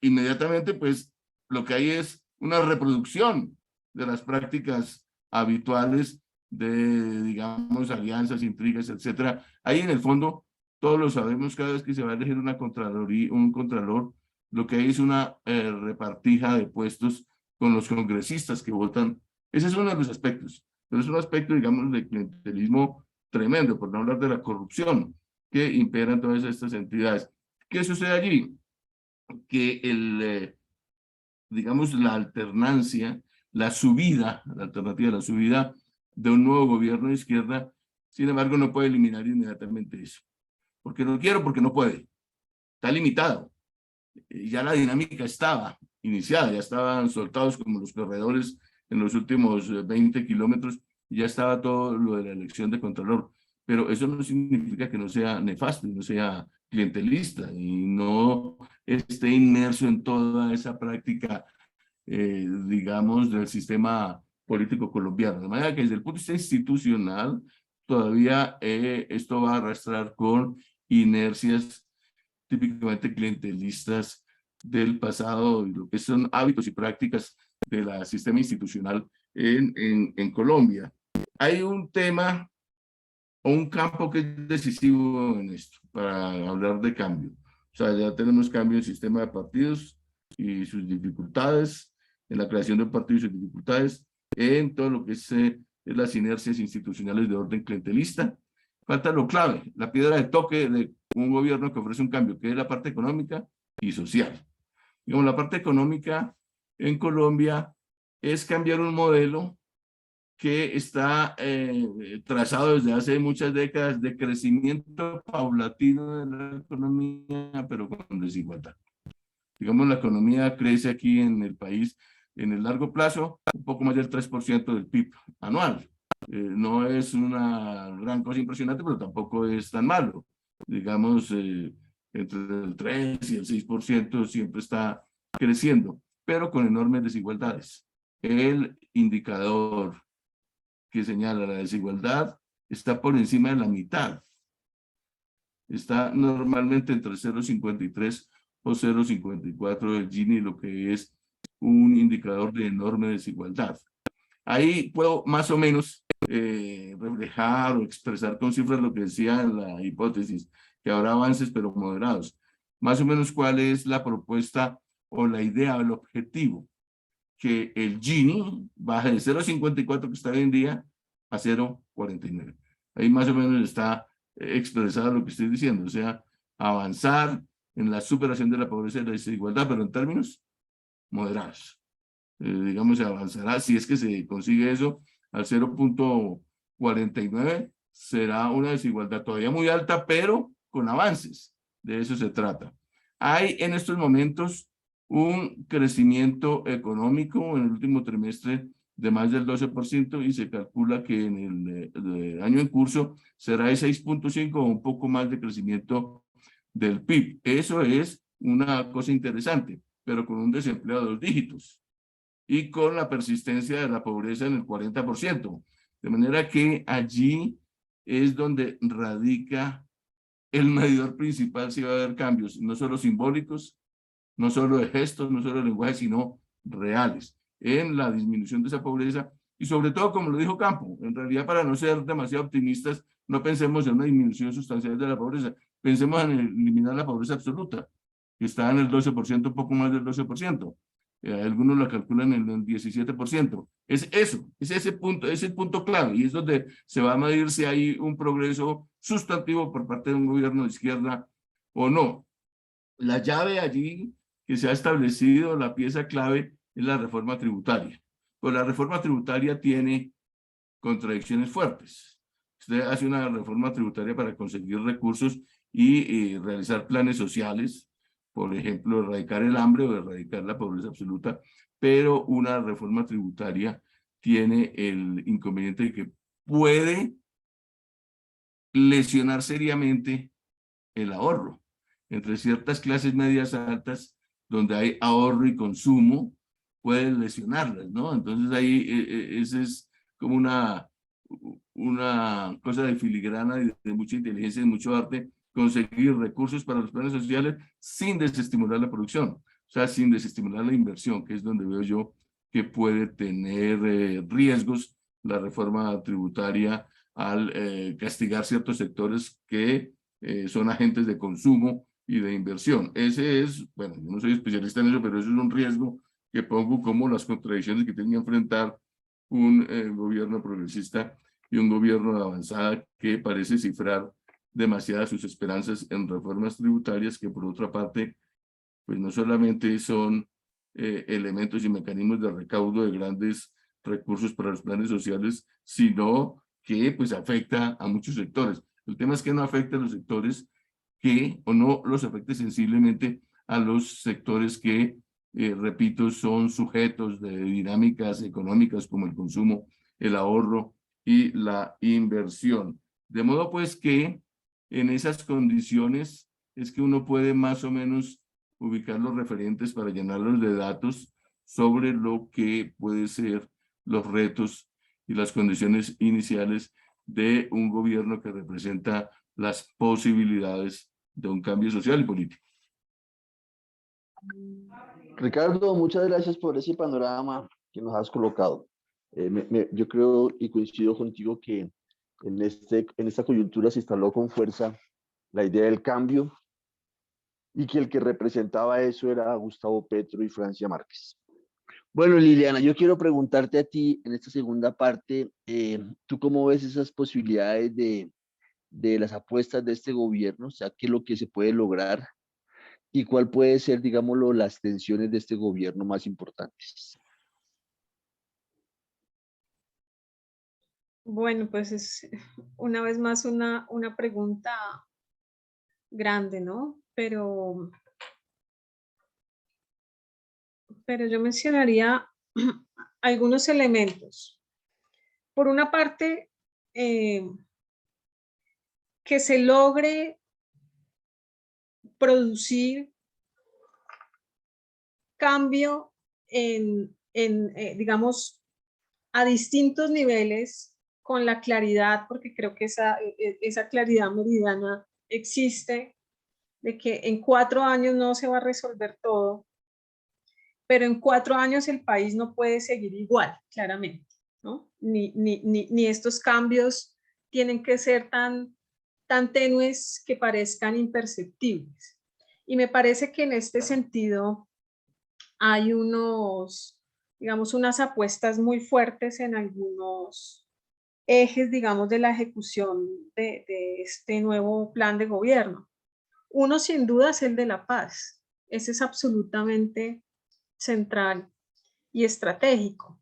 inmediatamente, pues, lo que hay es una reproducción de las prácticas habituales de, digamos, alianzas, intrigas, etcétera. Ahí en el fondo, todos lo sabemos, cada vez que se va a elegir una contraloría, un contralor, lo que hay es una repartija de puestos con los congresistas que votan. Ese es uno de los aspectos, pero es un aspecto, digamos, de clientelismo tremendo, por no hablar de la corrupción que impera en todas estas entidades. ¿Qué sucede allí? Que digamos, la alternancia, la subida, la alternativa, la subida de un nuevo gobierno de izquierda, sin embargo, no puede eliminar inmediatamente eso. Porque no quiero, porque no puede. Está limitado. Ya la dinámica estaba iniciada, ya estaban soltados como los corredores en los últimos 20 kilómetros, y ya estaba todo lo de la elección de contralor. Pero eso no significa que no sea nefasto, no sea clientelista y no esté inmerso en toda esa práctica, digamos, del sistema político colombiano. De manera que desde el punto de vista institucional, todavía esto va a arrastrar con inercias típicamente clientelistas del pasado y lo que son hábitos y prácticas del sistema institucional en Colombia. Hay un tema o un campo que es decisivo en esto para hablar de cambio. O sea, ya tenemos cambio en el sistema de partidos y sus dificultades, en la creación de partidos y sus dificultades, en todo lo que es las inercias institucionales de orden clientelista. Falta lo clave, la piedra de toque de un gobierno que ofrece un cambio, que es la parte económica y social. Digamos, la parte económica en Colombia es cambiar un modelo que está trazado desde hace muchas décadas de crecimiento paulatino de la economía, pero con desigualdad. Digamos, la economía crece aquí en el país en el largo plazo un poco más del 3% del PIB anual. No es una gran cosa impresionante, pero tampoco es tan malo. Digamos, entre el 3 y el 6% siempre está creciendo, pero con enormes desigualdades. El indicador que señala la desigualdad está por encima de la mitad. Está normalmente entre 0,53 o 0,54 del Gini, lo que es un indicador de enorme desigualdad. Ahí puedo más o menos reflejar o expresar con cifras lo que decía la hipótesis, que habrá avances pero moderados. Más o menos cuál es la propuesta o la idea o el objetivo, que el Gini baje de 0,54 que está hoy en día a 0,49. Ahí más o menos está expresado lo que estoy diciendo, o sea, avanzar en la superación de la pobreza y la desigualdad, pero en términos moderados. Digamos, se avanzará, si es que se consigue eso, al 0,49, será una desigualdad todavía muy alta, pero con avances. De eso se trata. Hay en estos momentos un crecimiento económico en el último trimestre de más del 12% y se calcula que en el año en curso será de 6,5 o un poco más de crecimiento del PIB. Eso es una cosa interesante, pero con un desempleo de 2 dígitos y con la persistencia de la pobreza en el 40%. De manera que allí es donde radica el medidor principal si va a haber cambios, no solo simbólicos, no solo de gestos, no solo de lenguaje, sino reales, en la disminución de esa pobreza y sobre todo, como lo dijo Campo, en realidad para no ser demasiado optimistas, no pensemos en una disminución sustancial de la pobreza, pensemos en eliminar la pobreza absoluta, que está en el 12%, un poco más del 12%. algunos la calculan en el 17%. Es eso, es ese punto, es el punto clave, y es donde se va a medir si hay un progreso sustantivo por parte de un gobierno de izquierda o no. La llave allí que se ha establecido, la pieza clave, es la reforma tributaria. Pues la reforma tributaria tiene contradicciones fuertes. Usted hace una reforma tributaria para conseguir recursos y realizar planes sociales, por ejemplo, erradicar el hambre o erradicar la pobreza absoluta, pero una reforma tributaria tiene el inconveniente de que puede lesionar seriamente el ahorro. Entre ciertas clases medias altas, donde hay ahorro y consumo, pueden lesionarlas, ¿no? Entonces ahí ese es como una cosa de filigrana y de mucha inteligencia y mucho arte, conseguir recursos para los planes sociales sin desestimular la producción, o sea, sin desestimular la inversión, que es donde veo yo que puede tener riesgos la reforma tributaria al castigar ciertos sectores que son agentes de consumo y de inversión. Ese es, bueno, yo no soy especialista en eso, pero eso es un riesgo que pongo como las contradicciones que tiene que enfrentar un gobierno progresista y un gobierno de avanzada que parece cifrar demasiadas sus esperanzas en reformas tributarias que por otra parte, pues no solamente son elementos y mecanismos de recaudo de grandes recursos para los planes sociales, sino que pues afecta a muchos sectores. El tema es que no afecta a los sectores que, o no los afecte sensiblemente a los sectores que, repito, son sujetos de dinámicas económicas como el consumo, el ahorro y la inversión. De modo pues que en esas condiciones es que uno puede más o menos ubicar los referentes para llenarlos de datos sobre lo que puede ser los retos y las condiciones iniciales de un gobierno que representa las posibilidades de un cambio social y político. Ricardo, muchas gracias por ese panorama que nos has colocado. Yo creo y coincido contigo que en esta coyuntura se instaló con fuerza la idea del cambio y que el que representaba eso era Gustavo Petro y Francia Márquez. Bueno, Liliana, yo quiero preguntarte a ti en esta segunda parte, ¿tú cómo ves esas posibilidades de las apuestas de este gobierno? O sea, ¿qué es lo que se puede lograr? ¿Y cuál puede ser, digámoslo, las tensiones de este gobierno más importantes? Bueno, pues es una vez más una pregunta grande, ¿no? Pero yo mencionaría algunos elementos. Por una parte, que se logre producir cambio digamos, a distintos niveles con la claridad, porque creo que esa claridad meridiana existe, de que en 4 años no se va a resolver todo, pero en 4 años el país no puede seguir igual, claramente, ¿no? Ni estos cambios tienen que ser tan tenues que parezcan imperceptibles. Y me parece que en este sentido hay digamos, unas apuestas muy fuertes en algunos ejes, digamos, de la ejecución de este nuevo plan de gobierno. Uno, sin duda, es el de la paz. Ese es absolutamente central y estratégico.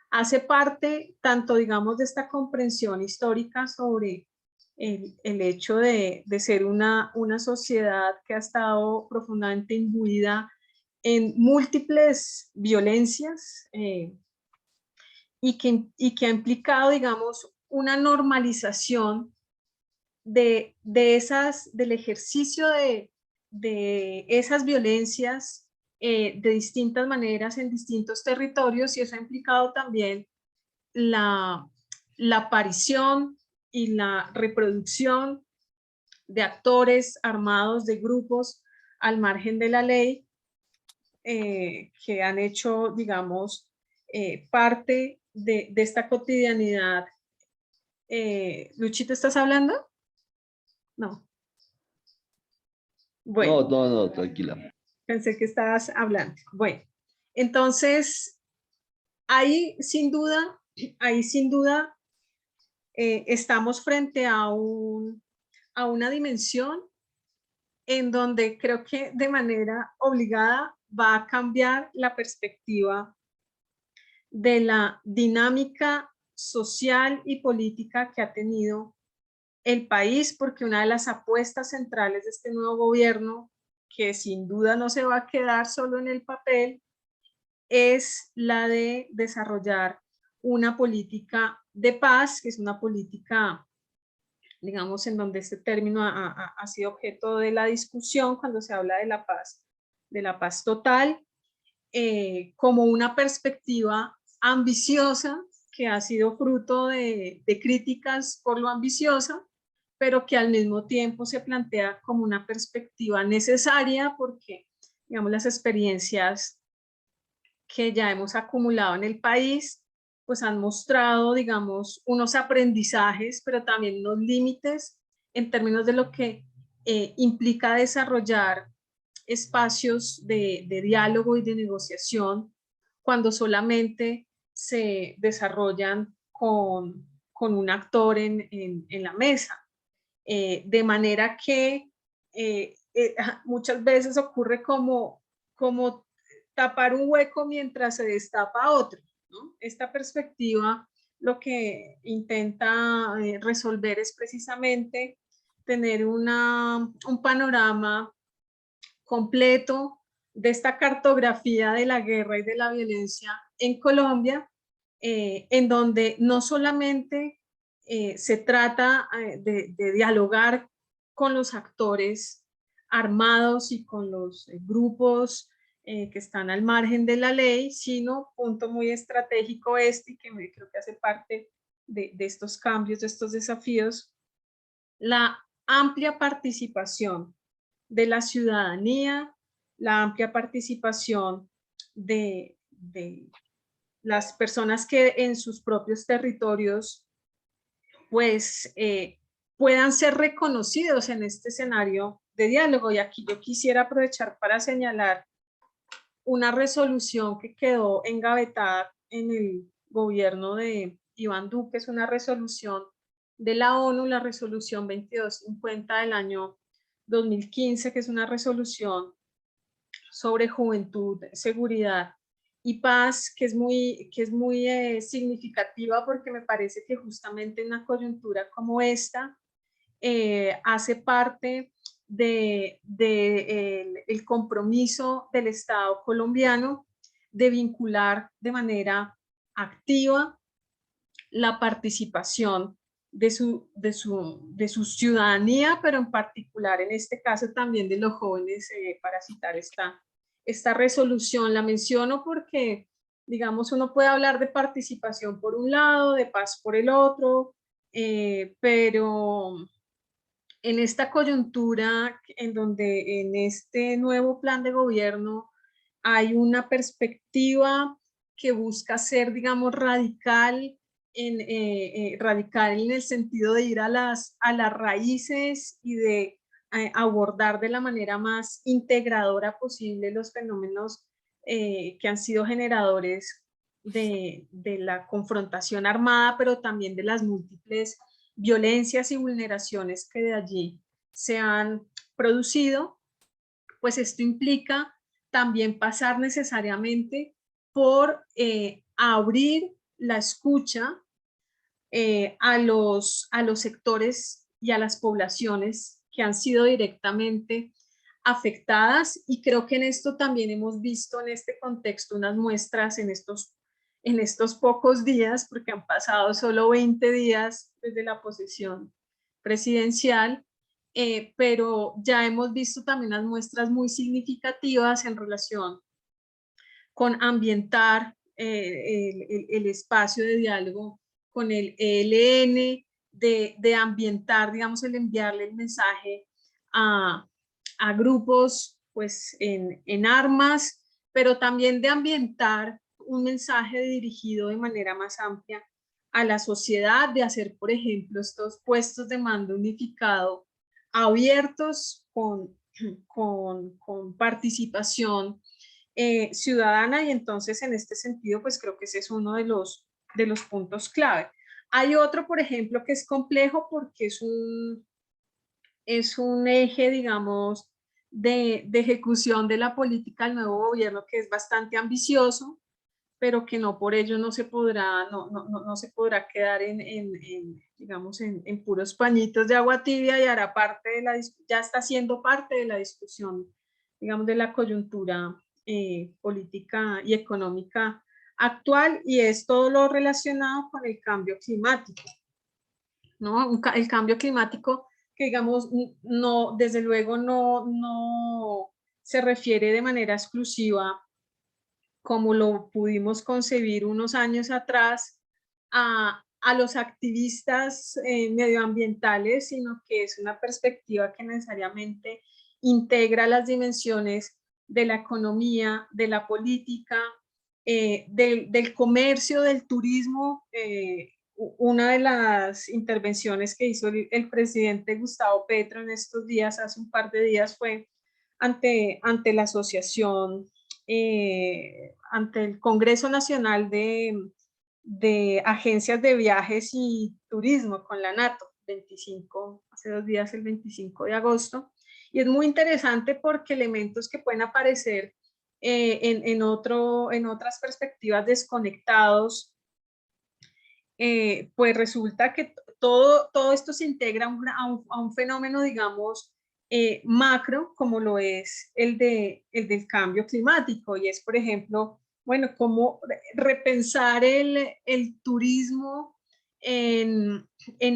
Hace parte tanto, digamos, de esta comprensión histórica sobre el hecho de ser una sociedad que ha estado profundamente imbuida en múltiples violencias y que ha implicado, digamos, una normalización del ejercicio de esas violencias de distintas maneras en distintos territorios, y eso ha implicado también la aparición y la reproducción de actores armados, de grupos al margen de la ley, que han hecho, digamos, parte de esta cotidianidad. ¿Luchito, estás hablando? No. Bueno. No, tranquila. Pensé que estabas hablando. Bueno, entonces, ahí sin duda, estamos frente a una dimensión en donde creo que de manera obligada va a cambiar la perspectiva de la dinámica social y política que ha tenido el país, porque una de las apuestas centrales de este nuevo gobierno, que sin duda no se va a quedar solo en el papel, es la de desarrollar una política de paz, que es una política, digamos, en donde este término ha sido objeto de la discusión cuando se habla de la paz total, como una perspectiva ambiciosa que ha sido fruto de críticas por lo ambiciosa, pero que al mismo tiempo se plantea como una perspectiva necesaria porque, digamos, las experiencias que ya hemos acumulado en el país, pues han mostrado, digamos, unos aprendizajes, pero también unos límites en términos de lo que implica desarrollar espacios de diálogo y de negociación cuando solamente se desarrollan con un actor en la mesa. De manera que muchas veces ocurre como tapar un hueco mientras se destapa otro, ¿no? Esta perspectiva lo que intenta resolver es precisamente tener un panorama completo de esta cartografía de la guerra y de la violencia en Colombia, en donde no solamente se trata de dialogar con los actores armados y con los grupos que están al margen de la ley, sino, punto muy estratégico y que creo que hace parte de estos cambios, de estos desafíos, la amplia participación de la ciudadanía, la amplia participación de las personas que en sus propios territorios pues puedan ser reconocidos en este escenario de diálogo. Y aquí yo quisiera aprovechar para señalar una resolución que quedó engavetada en el gobierno de Iván Duque, es una resolución de la ONU, la resolución 2250 del año 2015, que es una resolución sobre juventud, seguridad y paz, que es muy significativa porque me parece que justamente en una coyuntura como esta hace parte el compromiso del Estado colombiano de vincular de manera activa la participación de su ciudadanía, pero en particular en este caso también de los jóvenes, para citar esta resolución. La menciono porque, digamos, uno puede hablar de participación por un lado, de paz por el otro, pero en esta coyuntura, en donde en este nuevo plan de gobierno hay una perspectiva que busca ser, digamos, radical en el sentido de ir a las raíces y de abordar de la manera más integradora posible los fenómenos que han sido generadores de la confrontación armada, pero también de las múltiples violencias y vulneraciones que de allí se han producido, pues esto implica también pasar necesariamente por abrir la escucha a los sectores y a las poblaciones que han sido directamente afectadas, y creo que en esto también hemos visto en este contexto unas muestras en estos pocos días, porque han pasado solo 20 días desde la posesión presidencial, pero ya hemos visto también unas muestras muy significativas en relación con ambientar el espacio de diálogo con el ELN, de ambientar, digamos, el enviarle el mensaje a grupos pues en armas, pero también de ambientar un mensaje dirigido de manera más amplia a la sociedad, de hacer, por ejemplo, estos puestos de mando unificado abiertos con con participación ciudadana, y entonces en este sentido pues creo que ese es uno de los puntos clave. Hay otro, por ejemplo, que es complejo porque es un eje, digamos, de ejecución de la política del nuevo gobierno que es bastante ambicioso, pero que no por ello no se podrá, no se podrá quedar digamos, en puros pañitos de agua tibia, y hará parte de ya está siendo parte de la discusión, digamos, de la coyuntura política y económica actual, y es todo lo relacionado con el cambio climático, ¿no? El cambio climático que, digamos, no, desde luego no se refiere de manera exclusiva, como lo pudimos concebir unos años atrás, a los activistas medioambientales, sino que es una perspectiva que necesariamente integra las dimensiones de la economía, de la política, del comercio, del turismo. Una de las intervenciones que hizo el presidente Gustavo Petro en estos días, hace un par de días, fue ante la asociación, ante el Congreso Nacional de Agencias de Viajes y Turismo con la NATO, hace 2 días, el 25 de agosto, y es muy interesante porque elementos que pueden aparecer en otras perspectivas desconectados, pues resulta que todo esto se integra a un fenómeno, digamos, macro, como lo es el del cambio climático, y es, por ejemplo, bueno, cómo repensar el turismo en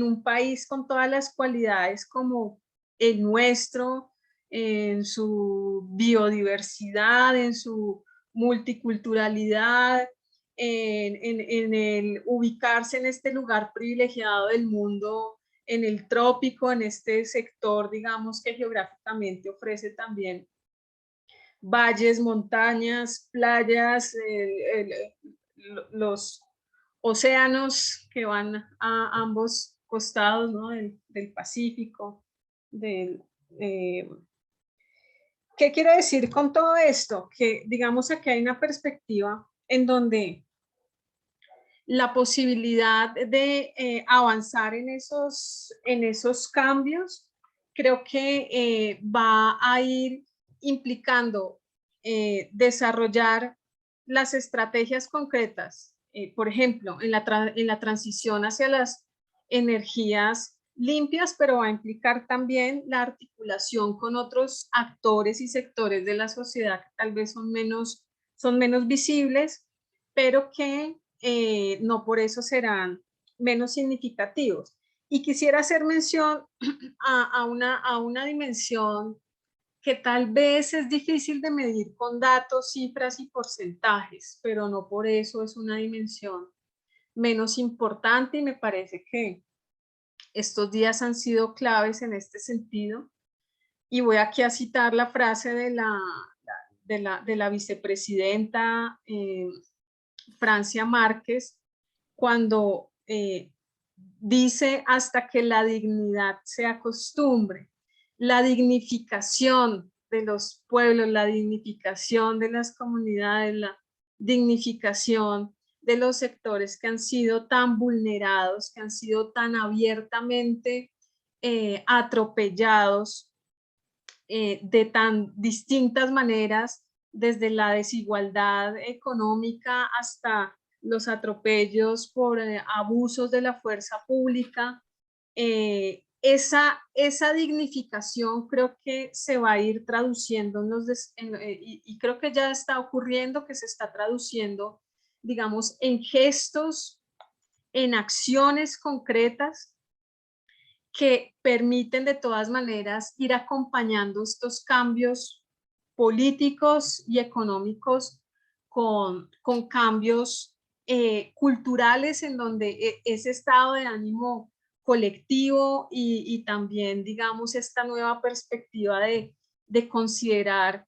un país con todas las cualidades como el nuestro, en su biodiversidad, en su multiculturalidad, en el ubicarse en este lugar privilegiado del mundo, en el trópico, en este sector, digamos, que geográficamente ofrece también valles, montañas, playas, los océanos que van a ambos costados, ¿no? del Pacífico. ¿Qué quiero decir con todo esto? Que, digamos, aquí hay una perspectiva en donde la posibilidad de avanzar en esos cambios, creo que va a ir implicando desarrollar las estrategias concretas, por ejemplo, en la transición hacia las energías limpias, pero va a implicar también la articulación con otros actores y sectores de la sociedad que tal vez son menos visibles, pero que no por eso serán menos significativos. Y quisiera hacer mención a una dimensión que tal vez es difícil de medir con datos, cifras y porcentajes, pero no por eso es una dimensión menos importante, y me parece que estos días han sido claves en este sentido. Y voy aquí a citar la frase de la vicepresidenta Francia Márquez, cuando dice: hasta que la dignidad se acostumbre. La dignificación de los pueblos, la dignificación de las comunidades, la dignificación de los sectores que han sido tan vulnerados, que han sido tan abiertamente atropellados de tan distintas maneras, desde la desigualdad económica hasta los atropellos por abusos de la fuerza pública. Esa dignificación creo que se va a ir traduciendo y creo que ya está ocurriendo, que se está traduciendo, digamos, en gestos, en acciones concretas que permiten de todas maneras ir acompañando estos cambios políticos y económicos con cambios culturales, en donde ese estado de ánimo colectivo y también, digamos, esta nueva perspectiva de considerar,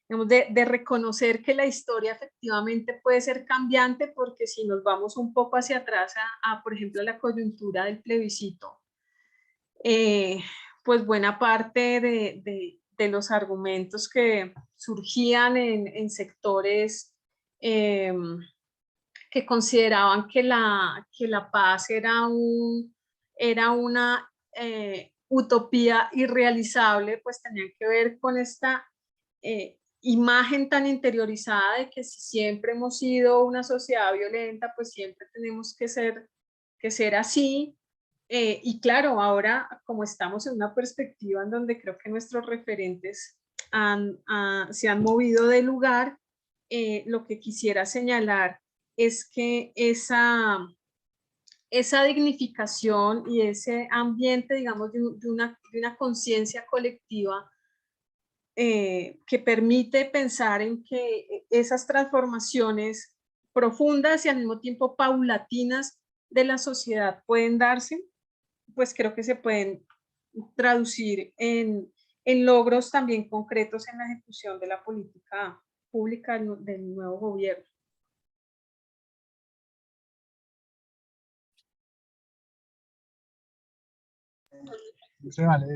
digamos, de reconocer que la historia efectivamente puede ser cambiante, porque si nos vamos un poco hacia atrás por ejemplo, a la coyuntura del plebiscito, pues buena parte de los argumentos que surgían en sectores que consideraban que la paz era una utopía irrealizable, pues tenían que ver con esta imagen tan interiorizada de que si siempre hemos sido una sociedad violenta, pues siempre tenemos que ser así. Y claro, ahora como estamos en una perspectiva en donde creo que nuestros referentes se han movido de lugar, lo que quisiera señalar es que esa dignificación y ese ambiente, digamos, de una conciencia colectiva que permite pensar en que esas transformaciones profundas y al mismo tiempo paulatinas de la sociedad pueden darse, pues creo que se pueden traducir en logros también concretos en la ejecución de la política pública del nuevo gobierno.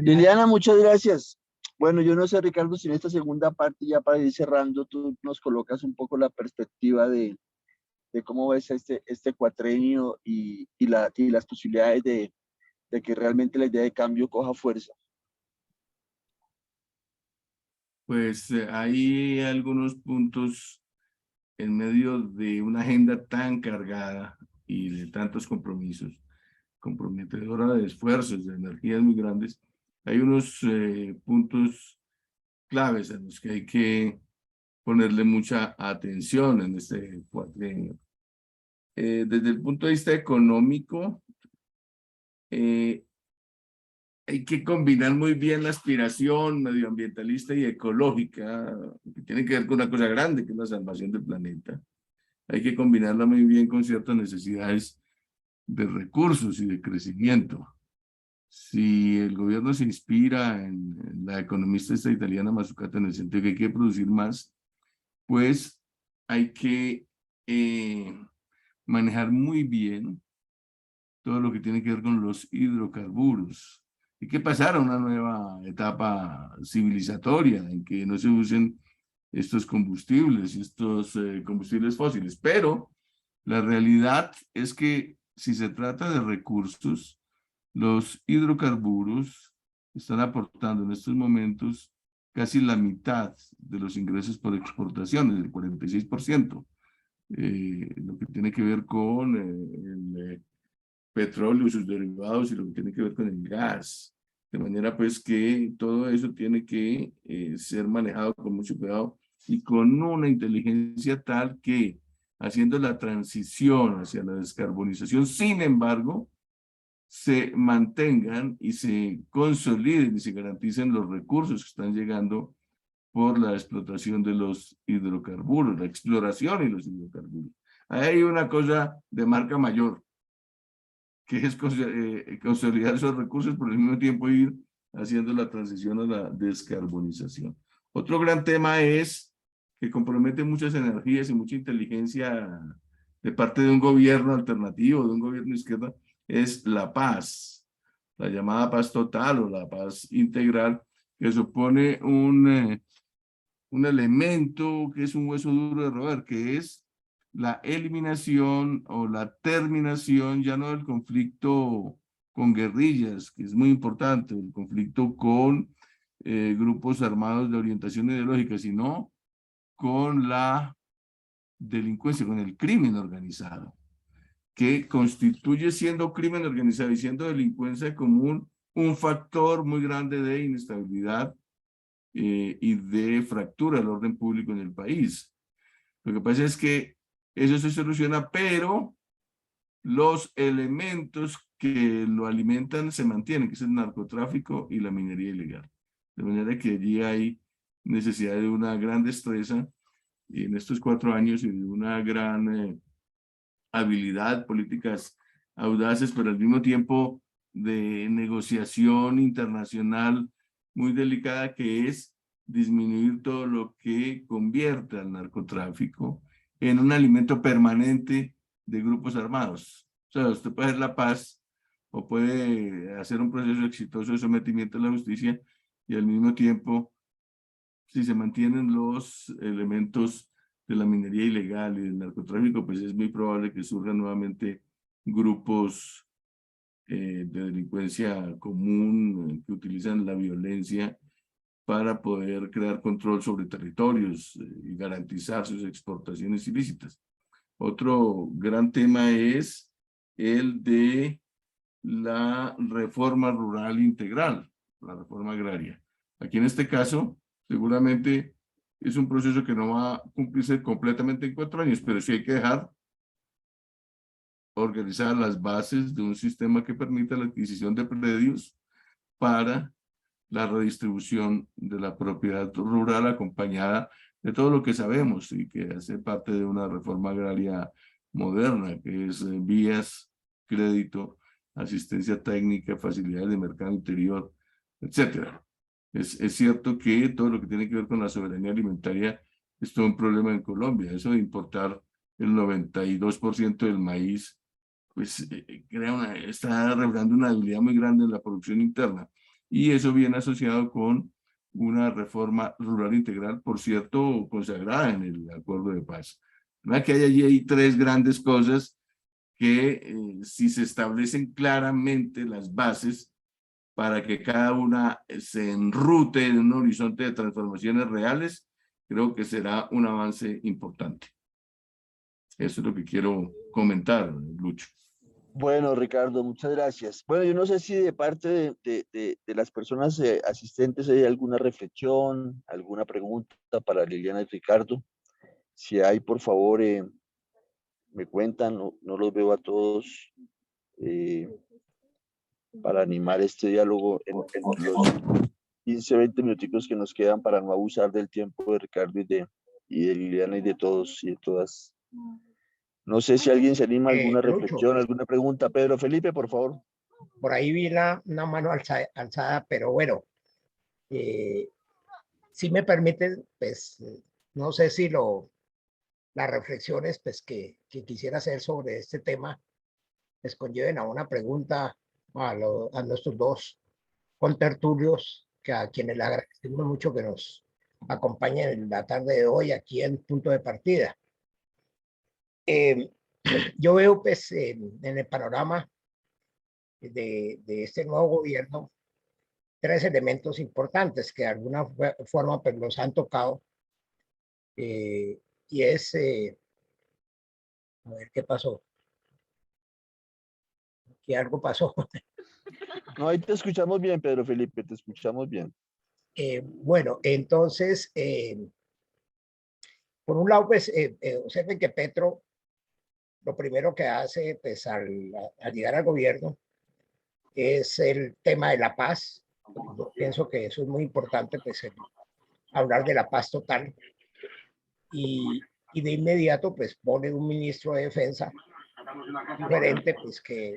Liliana, muchas gracias. Bueno, yo no sé, Ricardo, si en esta segunda parte, ya para ir cerrando, tú nos colocas un poco la perspectiva de cómo ves este cuatrenio y las posibilidades de que realmente la idea de cambio coja fuerza. Pues hay algunos puntos en medio de una agenda tan cargada y de tantos compromisos, comprometedora de esfuerzos, de energías muy grandes. Hay unos puntos claves en los que hay que ponerle mucha atención en este cuatrienio. Desde el punto de vista económico, hay que combinar muy bien la aspiración medioambientalista y ecológica, que tiene que ver con una cosa grande, que es la salvación del planeta. Hay que combinarla muy bien con ciertas necesidades de recursos y de crecimiento. Si el gobierno se inspira en la economista esta italiana Mazzucato en el sentido de que hay que producir más, pues hay que manejar muy bien todo lo que tiene que ver con los hidrocarburos. Hay que pasar a una nueva etapa civilizatoria en que no se usen estos combustibles, combustibles fósiles. Pero la realidad es que si se trata de recursos, los hidrocarburos están aportando en estos momentos casi la mitad de los ingresos por exportaciones, el 46%. Lo que tiene que ver con el petróleo y sus derivados y lo que tiene que ver con el gas. De manera pues que todo eso tiene que ser manejado con mucho cuidado y con una inteligencia tal que haciendo la transición hacia la descarbonización, sin embargo, se mantengan y se consoliden y se garanticen los recursos que están llegando por la explotación de los hidrocarburos, la exploración y los hidrocarburos. Hay una cosa de marca mayor, que es consolidar esos recursos, pero al mismo tiempo ir haciendo la transición a la descarbonización. Otro gran tema es que compromete muchas energías y mucha inteligencia de parte de un gobierno alternativo, de un gobierno de izquierda, es la paz, la llamada paz total o la paz integral, que supone un elemento que es un hueso duro de roer, que es la eliminación o la terminación ya no del conflicto con guerrillas, que es muy importante, el conflicto con grupos armados de orientación ideológica, sino con la delincuencia, con el crimen organizado, que constituye, siendo crimen organizado y siendo delincuencia común, un factor muy grande de inestabilidad y de fractura del orden público en el país. Lo que pasa es que eso se soluciona, pero los elementos que lo alimentan se mantienen, que es el narcotráfico y la minería ilegal. De manera que allí hay necesidad de una gran destreza en estos 4 años y de una gran habilidad, políticas audaces, pero al mismo tiempo de negociación internacional muy delicada, que es disminuir todo lo que convierte al narcotráfico en un alimento permanente de grupos armados. O sea, usted puede hacer la paz, o puede hacer un proceso exitoso de sometimiento a la justicia, y al mismo tiempo, si se mantienen los elementos de la minería ilegal y del narcotráfico, pues es muy probable que surjan nuevamente grupos de delincuencia común que utilizan la violencia para poder crear control sobre territorios y garantizar sus exportaciones ilícitas. Otro gran tema es el de la reforma rural integral, la reforma agraria. Aquí en este caso, seguramente es un proceso que no va a cumplirse completamente en 4 años, pero sí hay que dejar organizar las bases de un sistema que permita la adquisición de predios para la redistribución de la propiedad rural acompañada de todo lo que sabemos y que hace parte de una reforma agraria moderna, que es vías, crédito, asistencia técnica, facilidades de mercado interior, etcétera. Es cierto que todo lo que tiene que ver con la soberanía alimentaria es todo un problema en Colombia. Eso de importar el 92% del maíz, pues está revelando una debilidad muy grande en la producción interna. Y eso viene asociado con una reforma rural integral, por cierto, consagrada en el acuerdo de paz. ¿Verdad? Que hay allí 3 grandes cosas que si se establecen claramente las bases para que cada una se enrute en un horizonte de transformaciones reales, creo que será un avance importante. Eso es lo que quiero comentar, Lucho. Bueno, Ricardo, muchas gracias. Bueno, yo no sé si de parte de las personas asistentes hay alguna reflexión, alguna pregunta para Liliana y Ricardo. Si hay, por favor, me cuentan, no, no los veo a todos eh, para animar este diálogo en los 15, 20 minuticos que nos quedan para no abusar del tiempo de Ricardo y de Liliana y de todos y de todas. No sé si alguien se anima a alguna Lucho, reflexión, alguna pregunta. Pedro Felipe, por favor. por ahí vi una mano alzada, pero bueno, si me permiten, pues no sé si las reflexiones pues, que quisiera hacer sobre este tema pues conlleven a una pregunta a nuestros 2 contertulios, que a quienes le agradecemos mucho que nos acompañen en la tarde de hoy aquí en Punto de Partida. Yo veo pues en el panorama de este nuevo gobierno 3 elementos importantes que de alguna forma pues, los han tocado, y es, a ver qué pasó, que algo pasó. No, ahí te escuchamos bien, Pedro Felipe, te escuchamos bien. Bueno, entonces, por un lado, pues, observen que Petro, lo primero que hace, pues, al llegar al gobierno, es el tema de la paz. Yo pienso que eso es muy importante, pues, hablar de la paz total. Y de inmediato, pues, pone un ministro de defensa diferente, pues, que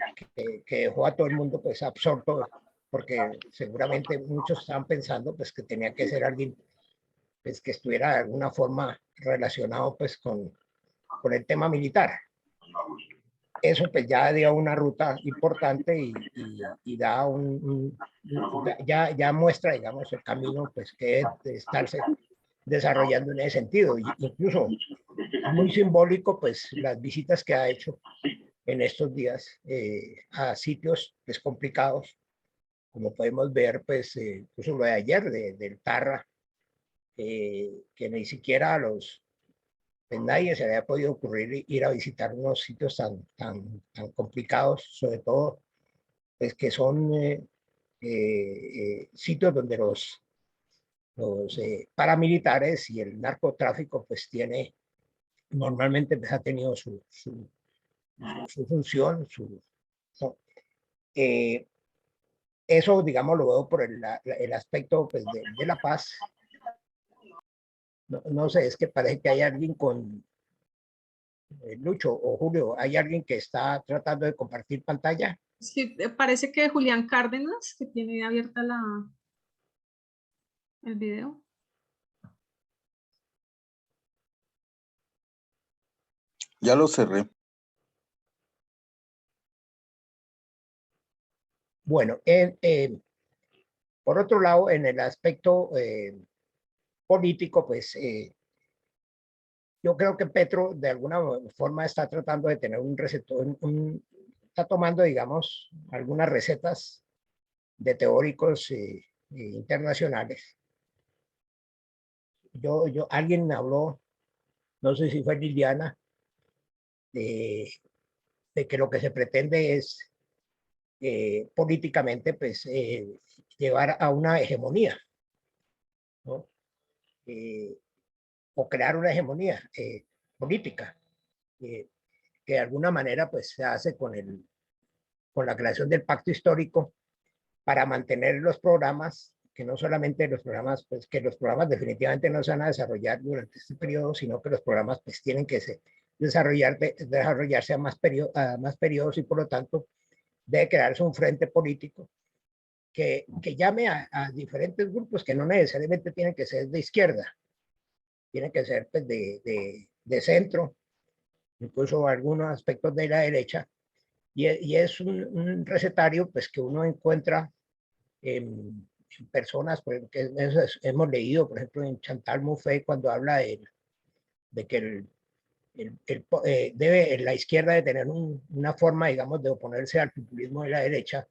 dejó a todo el mundo, pues, absorto, porque seguramente muchos estaban pensando, pues, que tenía que ser alguien pues, que estuviera de alguna forma relacionado pues, con el tema militar. Eso pues ya dio una ruta importante y da ya muestra, digamos, el camino pues, que debe estarse desarrollando en ese sentido. Incluso muy simbólico pues las visitas que ha hecho en estos días a sitios pues, complicados, como podemos ver, pues, incluso lo de ayer del Tarra, que ni siquiera pues nadie se le había podido ocurrir ir a visitar unos sitios tan complicados, sobre todo, pues que son sitios donde los paramilitares y el narcotráfico pues tiene, normalmente pues, ha tenido su función, ¿no? Eso, digamos, lo veo por el aspecto pues, de la paz. No sé, es que parece que hay alguien con Lucho o Julio, ¿hay alguien que está tratando de compartir pantalla? Sí, parece que Julián Cárdenas, que tiene abierta el video. Ya lo cerré. Bueno, por otro lado, en el aspecto político, pues yo creo que Petro de alguna forma está tratando de tener un receptor, está tomando, digamos, algunas recetas de teóricos internacionales. Alguien habló, no sé si fue Liliana, de que lo que se pretende es políticamente, pues, llevar a una hegemonía, ¿no? O crear una hegemonía política, que de alguna manera, pues, se hace con la creación del pacto histórico para mantener los programas, que no solamente los programas, pues que los programas definitivamente no se van a desarrollar durante este periodo, sino que los programas pues tienen que desarrollarse a más periodos y por lo tanto debe crearse un frente político que llame a diferentes grupos que no necesariamente tienen que ser de izquierda, tienen que ser pues, de centro, incluso algunos aspectos de la derecha, y es un recetario pues que uno encuentra en personas, por ejemplo, que hemos leído, por ejemplo, en Chantal Mouffe, cuando habla de que la izquierda de tener una forma, digamos, de oponerse al populismo de la derecha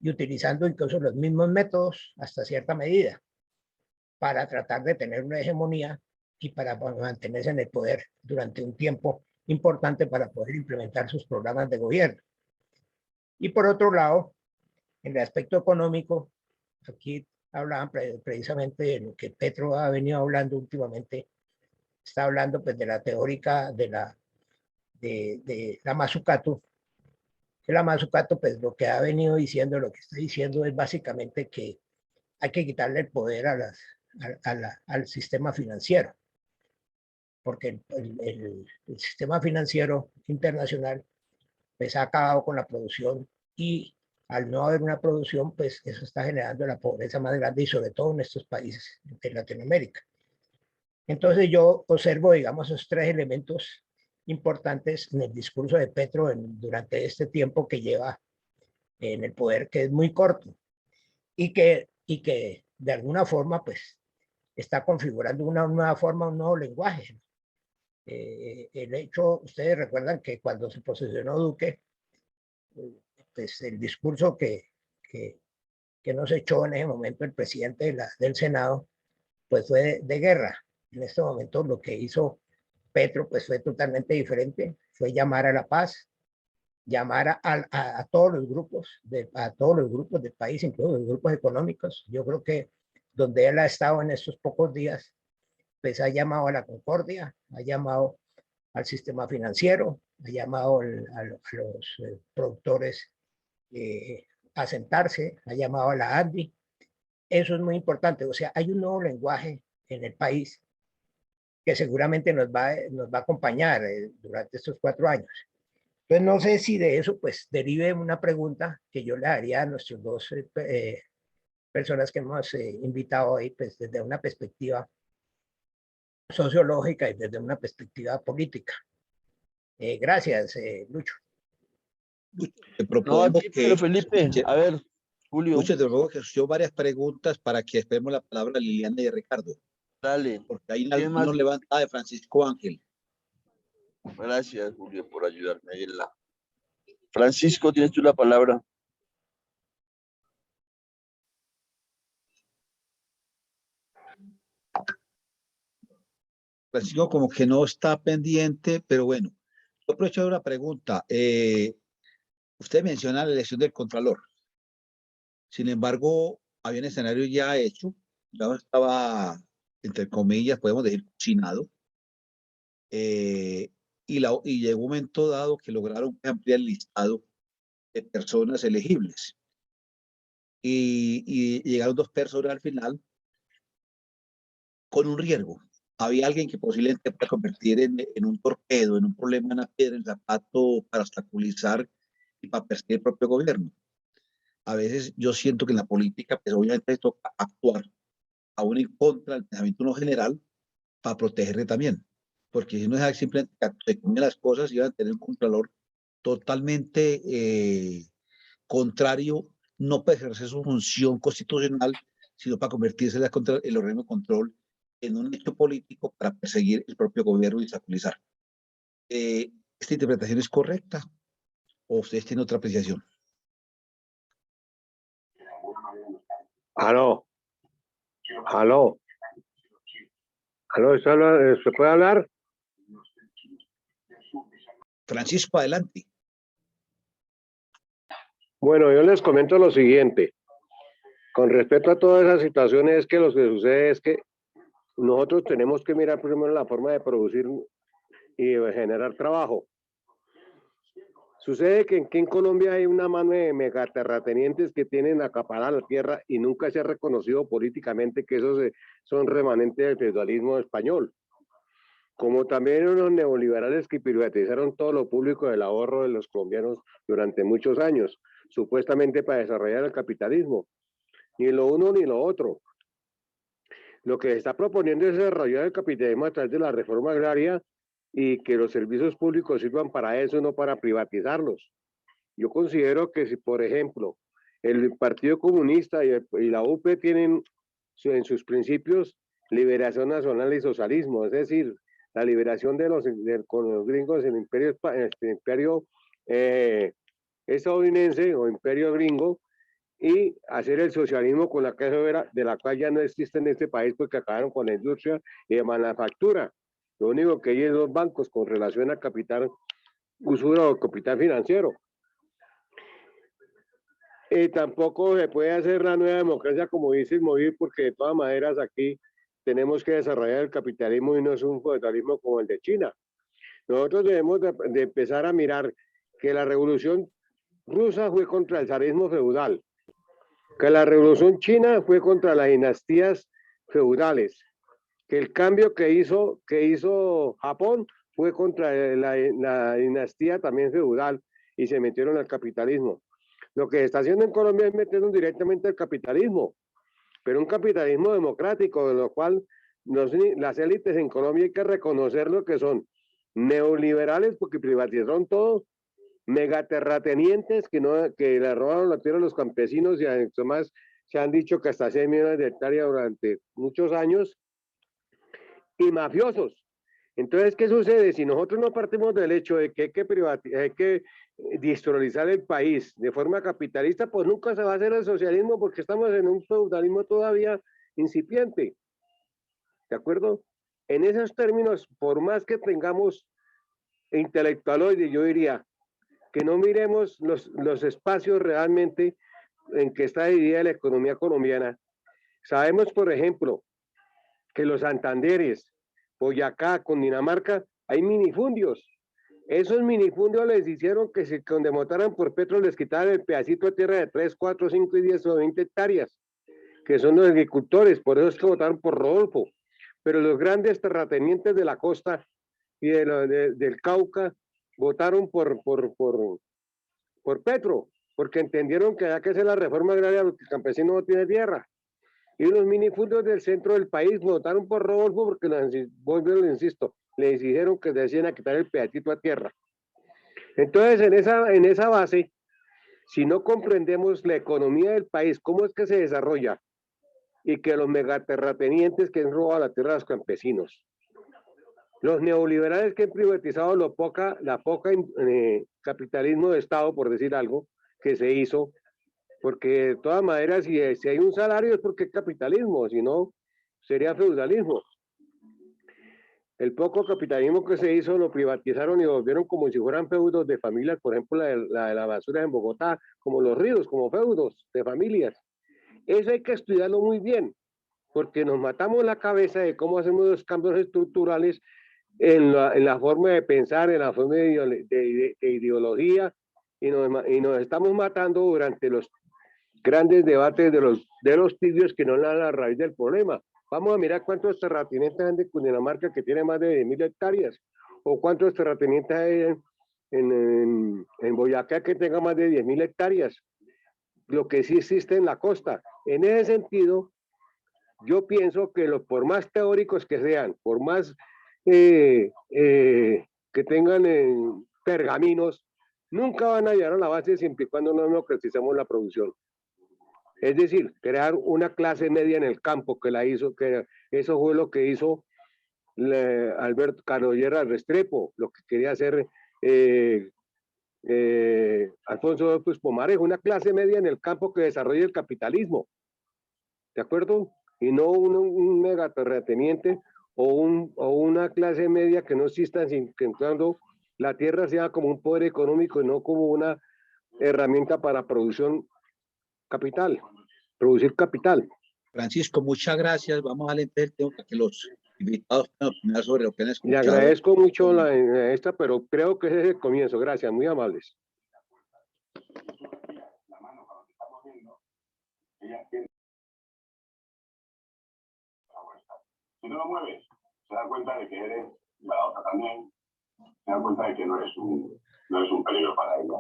y utilizando incluso los mismos métodos hasta cierta medida para tratar de tener una hegemonía y para mantenerse en el poder durante un tiempo importante para poder implementar sus programas de gobierno. Y por otro lado, en el aspecto económico, aquí hablaban precisamente de lo que Petro ha venido hablando últimamente, está hablando pues de la teórica de la Mazzucato, que la Mazzucato pues lo que ha venido diciendo, lo que está diciendo es básicamente que hay que quitarle el poder al sistema financiero, porque el sistema financiero internacional pues ha acabado con la producción y al no haber una producción, pues eso está generando la pobreza más grande y sobre todo en estos países de Latinoamérica. Entonces yo observo, digamos, esos tres elementos importantes en el discurso de Petro durante este tiempo que lleva en el poder, que es muy corto y que de alguna forma, pues, está configurando una nueva forma, un nuevo lenguaje. El hecho, ustedes recuerdan que cuando se posesionó Duque, pues el discurso que nos echó en ese momento el presidente del Senado, pues fue de guerra. En este momento lo que hizo Petro pues fue totalmente diferente, fue llamar a la paz, llamar a todos los grupos, a todos los grupos del país, incluso los grupos económicos. Yo creo que donde él ha estado en estos pocos días, pues ha llamado a la concordia, ha llamado al sistema financiero, ha llamado a los productores a sentarse, ha llamado a la ANDI. Eso es muy importante. O sea, hay un nuevo lenguaje en el país que seguramente nos va a acompañar durante estos 4 años. Entonces, no sé si de eso, pues, derive una pregunta que yo le haría a nuestros dos personas que hemos invitado hoy, pues, desde una perspectiva sociológica y desde una perspectiva política. Gracias, Lucho. Te No, propongo aquí, pero Felipe, que, a ver, Julio, Lucho, te propongo que yo varias preguntas para que esperemos la palabra a Liliana y a Ricardo, dale. porque hay ¿Quién una más? levantada de Francisco Ángel. Gracias, Julio, por ayudarme ahí en la. Francisco, tienes tú la palabra. Francisco como que no está pendiente, pero bueno, yo aprovecho de una pregunta. Usted menciona la elección del Contralor. Sin embargo, había un escenario ya hecho, ya estaba, entre comillas, podemos decir, cocinado, y llegó un momento dado que lograron ampliar el listado de personas elegibles. Y llegaron 2 personas al final con un riesgo. Había alguien que posiblemente pueda convertir en un torpedo, en un problema, en una piedra en el zapato para obstaculizar y para perseguir el propio gobierno. A veces yo siento que en la política, pues obviamente toca actuar aún en contra del pensamiento no general para protegerle también. Porque si no es simplemente que se comen las cosas y van a tener un contralor totalmente contrario no para ejercer su función constitucional, sino para convertirse el órgano de control en un hecho político para perseguir el propio gobierno y obstaculizar. ¿Esta interpretación es correcta o ustedes tienen otra apreciación? Aló, aló, aló, ¿se puede hablar? Francisco, adelante. Bueno, yo les comento lo siguiente. Con respecto a todas esas situaciones, es que lo que sucede es que nosotros tenemos que mirar primero la forma de producir y de generar trabajo. Sucede que en Colombia hay una mano de megaterratenientes que tienen acaparada la tierra y nunca se ha reconocido políticamente que esos son remanentes del feudalismo español. Como también unos neoliberales que privatizaron todo lo público del ahorro de los colombianos durante muchos años, supuestamente para desarrollar el capitalismo. Ni lo uno ni lo otro. Lo que se está proponiendo es desarrollar el capitalismo a través de la reforma agraria y que los servicios públicos sirvan para eso, no para privatizarlos. Yo considero que si, por ejemplo, el Partido Comunista y la UP tienen en sus principios liberación nacional y socialismo, es decir, la liberación con los gringos en el imperio estadounidense o imperio gringo, y hacer el socialismo con la clase obrera, de la cual ya no existe en este país porque acabaron con la industria y de manufactura. Lo único que hay es los bancos con relación al capital usura o capital financiero. Tampoco se puede hacer la nueva democracia como dice el Movir, porque de todas maneras aquí tenemos que desarrollar el capitalismo y no es un feudalismo como el de China. Nosotros debemos de empezar a mirar que la revolución rusa fue contra el zarismo feudal, que la revolución china fue contra las dinastías feudales, que el cambio que hizo Japón fue contra la dinastía también feudal y se metieron al capitalismo. Lo que se está haciendo en Colombia es meternos directamente al capitalismo, pero un capitalismo democrático, de lo cual las élites en Colombia hay que reconocer lo que son neoliberales porque privatizaron todo, megaterratenientes que le robaron la tierra a los campesinos y además se han dicho que hasta 6 millones de hectáreas durante muchos años, y mafiosos. Entonces, ¿qué sucede? Si nosotros no partimos del hecho de que hay que industrializar el país de forma capitalista, pues nunca se va a hacer el socialismo porque estamos en un feudalismo todavía incipiente. ¿De acuerdo? En esos términos, por más que tengamos intelectualoides, yo diría que no miremos los espacios realmente en que está dividida la economía colombiana. Sabemos, por ejemplo, que los Santanderes, Boyacá, Cundinamarca, hay minifundios. Esos minifundios les hicieron que se condemotaran por Petro, les quitaran el pedacito de tierra de 3, 4, 5, 10 o 20 hectáreas, que son los agricultores, por eso es que votaron por Rodolfo. Pero los grandes terratenientes de la costa y del Cauca votaron por Petro, porque entendieron que había que hacer la reforma agraria porque el campesino no tiene tierra. Y los minifundios del centro del país votaron por Rodolfo porque, le insisto, les dijeron que se decían a quitar el pedacito a tierra. Entonces, en esa base, si no comprendemos la economía del país, cómo es que se desarrolla, y que los megaterratenientes que han robado la tierra a los campesinos, los neoliberales que han privatizado la poca capitalismo de Estado, por decir algo, que se hizo, porque de todas maneras, si hay un salario es porque es capitalismo, si no, sería feudalismo. El poco capitalismo que se hizo lo privatizaron y lo volvieron como si fueran feudos de familias, por ejemplo, la de la basura en Bogotá, como los ríos, como feudos de familias. Eso hay que estudiarlo muy bien, porque nos matamos la cabeza de cómo hacemos los cambios estructurales en la forma de pensar, en la forma de ideología, y nos estamos matando durante los grandes debates de los tibios que no dan la raíz del problema. Vamos a mirar cuántos terratenientes hay de Cundinamarca que tiene más de 10.000 hectáreas, o cuántos terratenientes hay en Boyacá que tenga más de 10.000 hectáreas, lo que sí existe en la costa. En ese sentido, yo pienso que por más teóricos que sean, por más que tengan pergaminos, nunca van a llegar a la base siempre y cuando no democraticemos la producción. Es decir, crear una clase media en el campo, que eso fue lo que hizo Alberto Carlos Lleras Restrepo, lo que quería hacer Alfonso López Pomarejo, una clase media en el campo que desarrolle el capitalismo, ¿de acuerdo? Y no un mega terrateniente o una clase media que no exista, sin que entrando la tierra sea como un poder económico y no como una herramienta para producir capital. Francisco, muchas gracias. Vamos a leer el tema para que los invitados puedan opinar sobre lo que han Le escuchado. agradezco mucho esta, pero creo que ese es el comienzo. Gracias, muy amables. Si no lo mueves, se da cuenta de que eres, y la otra también, se da cuenta de que no es un peligro para ella.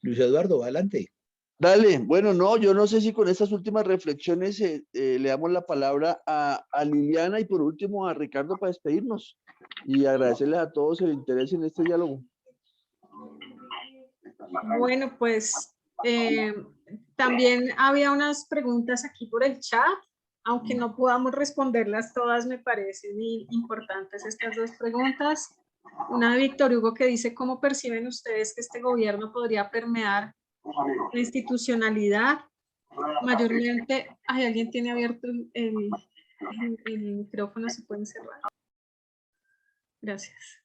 Luis Eduardo, adelante. Dale, bueno, no, yo no sé si con estas últimas reflexiones le damos la palabra a Liliana y por último a Ricardo para despedirnos y agradecerles a todos el interés en este diálogo. Bueno, pues también había unas preguntas aquí por el chat, aunque no podamos responderlas todas, me parecen importantes estas dos preguntas. Una de Víctor Hugo que dice, ¿cómo perciben ustedes que este gobierno podría permear la institucionalidad? Mayormente, alguien tiene abierto el micrófono, se pueden cerrar. Gracias.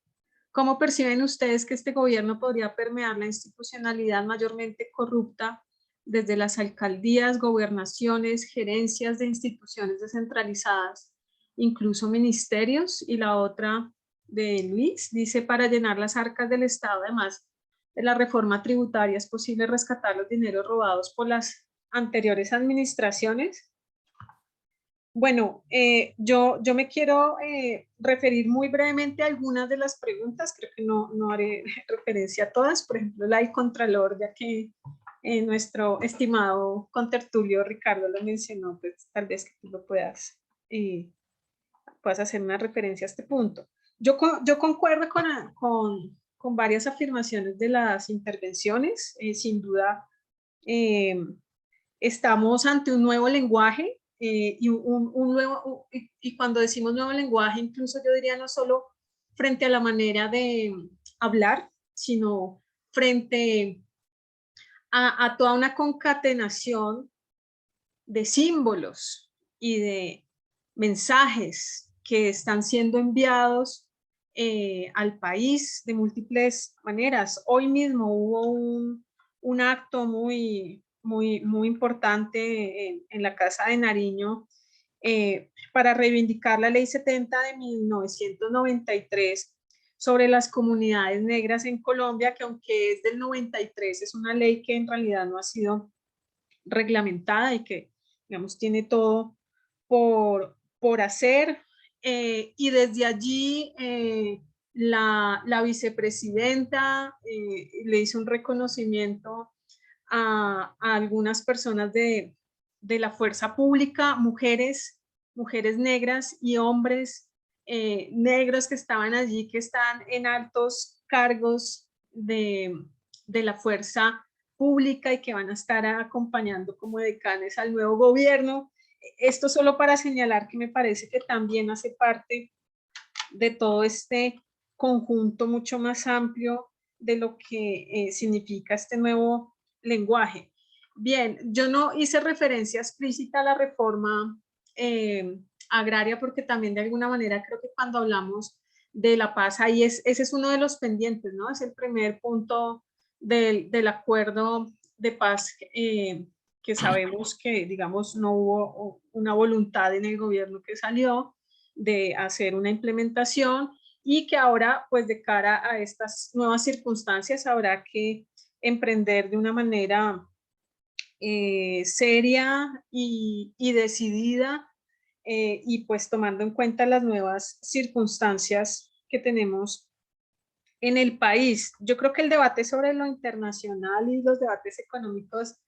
¿Cómo perciben ustedes que este gobierno podría permear la institucionalidad mayormente corrupta desde las alcaldías, gobernaciones, gerencias de instituciones descentralizadas, incluso ministerios? Y la otra de Luis dice, para llenar las arcas del Estado, además de la reforma tributaria, ¿es posible rescatar los dineros robados por las anteriores administraciones? Bueno, yo me quiero referir muy brevemente a algunas de las preguntas, creo que no haré referencia a todas, por ejemplo la del Contralor, ya que nuestro estimado contertulio Ricardo lo mencionó, pues tal vez que tú lo puedas hacer una referencia a este punto. Yo concuerdo con varias afirmaciones de las intervenciones, sin duda estamos ante un nuevo lenguaje, y cuando decimos nuevo lenguaje, incluso yo diría no solo frente a la manera de hablar, sino frente a toda una concatenación de símbolos y de mensajes que están siendo enviados al país de múltiples maneras. Hoy mismo hubo un acto muy importante en la Casa de Nariño para reivindicar la Ley 70 de 1993 sobre las comunidades negras en Colombia, que aunque es del 93, es una ley que en realidad no ha sido reglamentada y que, digamos, tiene todo por hacer. Y desde allí la vicepresidenta le hizo un reconocimiento a algunas personas de la fuerza pública, mujeres negras y hombres negros que estaban allí, que están en altos cargos de la fuerza pública y que van a estar acompañando como decanes al nuevo gobierno. Esto solo para señalar que me parece que también hace parte de todo este conjunto mucho más amplio de lo que significa este nuevo lenguaje. Bien, yo no hice referencia explícita a la reforma agraria porque también de alguna manera creo que cuando hablamos de la paz, ahí ese es uno de los pendientes, ¿no? Es el primer punto del acuerdo de paz que sabemos que, digamos, no hubo una voluntad en el gobierno que salió de hacer una implementación y que ahora, pues de cara a estas nuevas circunstancias, habrá que emprender de una manera seria y decidida y pues tomando en cuenta las nuevas circunstancias que tenemos en el país. Yo creo que el debate sobre lo internacional y los debates económicos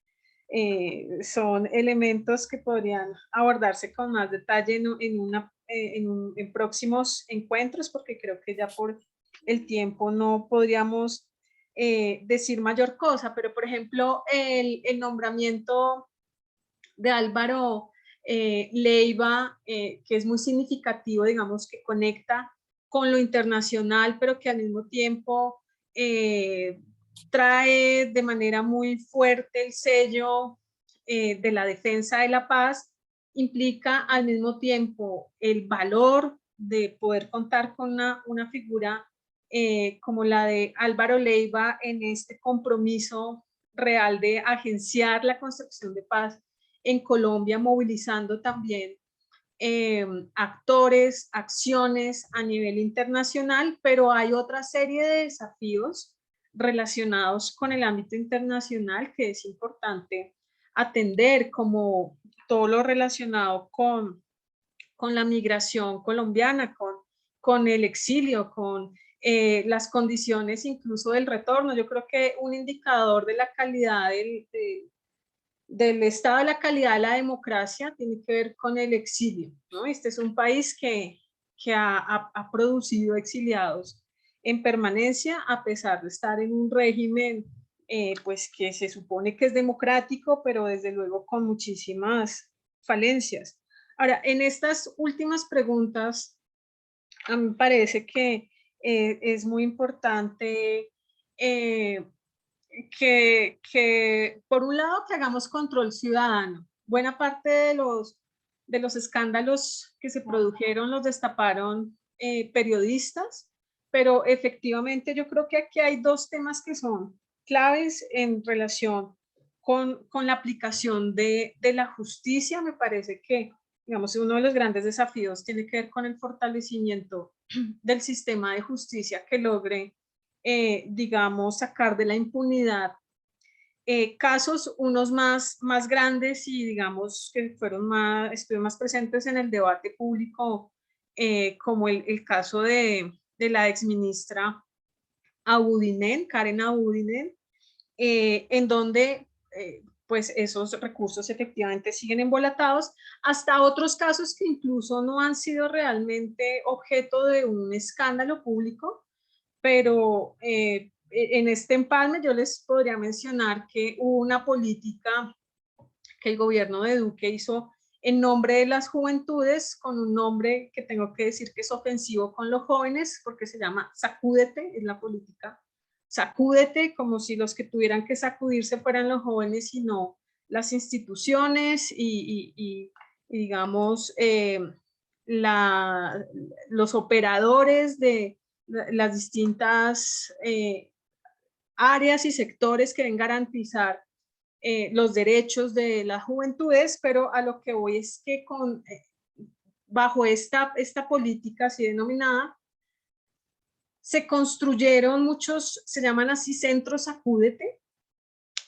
son elementos que podrían abordarse con más detalle en en próximos encuentros, porque creo que ya por el tiempo no podríamos decir mayor cosa, pero por ejemplo, el nombramiento de Álvaro Leiva, que es muy significativo, digamos, que conecta con lo internacional, pero que al mismo tiempo trae de manera muy fuerte el sello de la defensa de la paz, implica al mismo tiempo el valor de poder contar con una figura como la de Álvaro Leiva en este compromiso real de agenciar la construcción de paz en Colombia, movilizando también actores, acciones a nivel internacional, pero hay otra serie de desafíos relacionados con el ámbito internacional que es importante atender, como todo lo relacionado con la migración colombiana, con el exilio, con las condiciones incluso del retorno. Yo creo que un indicador de la calidad del estado de la calidad de la democracia tiene que ver con el exilio, ¿no? Este es un país que ha producido exiliados en permanencia, a pesar de estar en un régimen pues que se supone que es democrático, pero desde luego con muchísimas falencias. Ahora, en estas últimas preguntas, a mí me parece que es muy importante que por un lado que hagamos control ciudadano. Buena parte de los escándalos que se produjeron los destaparon periodistas, pero efectivamente yo creo que aquí hay dos temas que son claves en relación con la aplicación de la justicia. Me parece que, digamos, uno de los grandes desafíos tiene que ver con el fortalecimiento del sistema de justicia que logre digamos, sacar de la impunidad casos, unos más grandes y digamos que estuvieron más presentes en el debate público, como el caso de la exministra Abudinen, Karen Abudinen, en donde pues esos recursos efectivamente siguen embolatados, hasta otros casos que incluso no han sido realmente objeto de un escándalo público, pero en este empalme yo les podría mencionar que hubo una política que el gobierno de Duque hizo en nombre de las juventudes, con un nombre que tengo que decir que es ofensivo con los jóvenes, porque se llama Sacúdete, es la política. Sacúdete, como si los que tuvieran que sacudirse fueran los jóvenes y no las instituciones y digamos, los operadores de las distintas áreas y sectores que deben garantizar los derechos de las juventudes, pero a lo que voy es que bajo esta política así denominada, se construyeron muchos, se llaman así centros Sacúdete,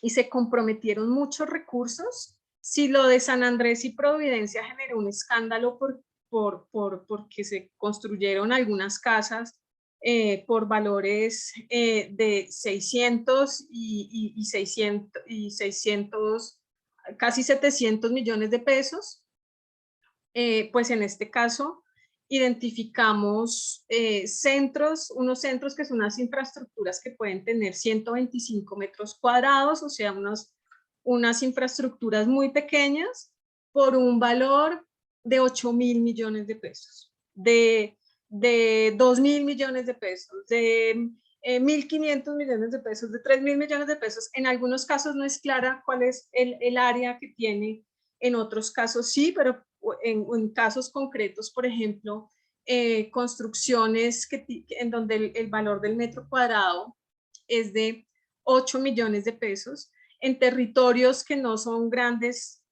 y se comprometieron muchos recursos. Si lo de San Andrés y Providencia generó un escándalo porque se construyeron algunas casas por valores de 600 y 600, casi 700 millones de pesos, pues en este caso identificamos unos centros que son unas infraestructuras que pueden tener 125 metros cuadrados, o sea, unas infraestructuras muy pequeñas por un valor de 8.000 millones de pesos, de 2.000 millones de pesos, de 1.500 millones de pesos, de 3.000 millones de pesos. En algunos casos no es clara cuál es el área que tiene, en otros casos sí, pero en casos concretos, por ejemplo, construcciones en donde el valor del metro cuadrado es de 8 millones de pesos, en territorios que no son grandes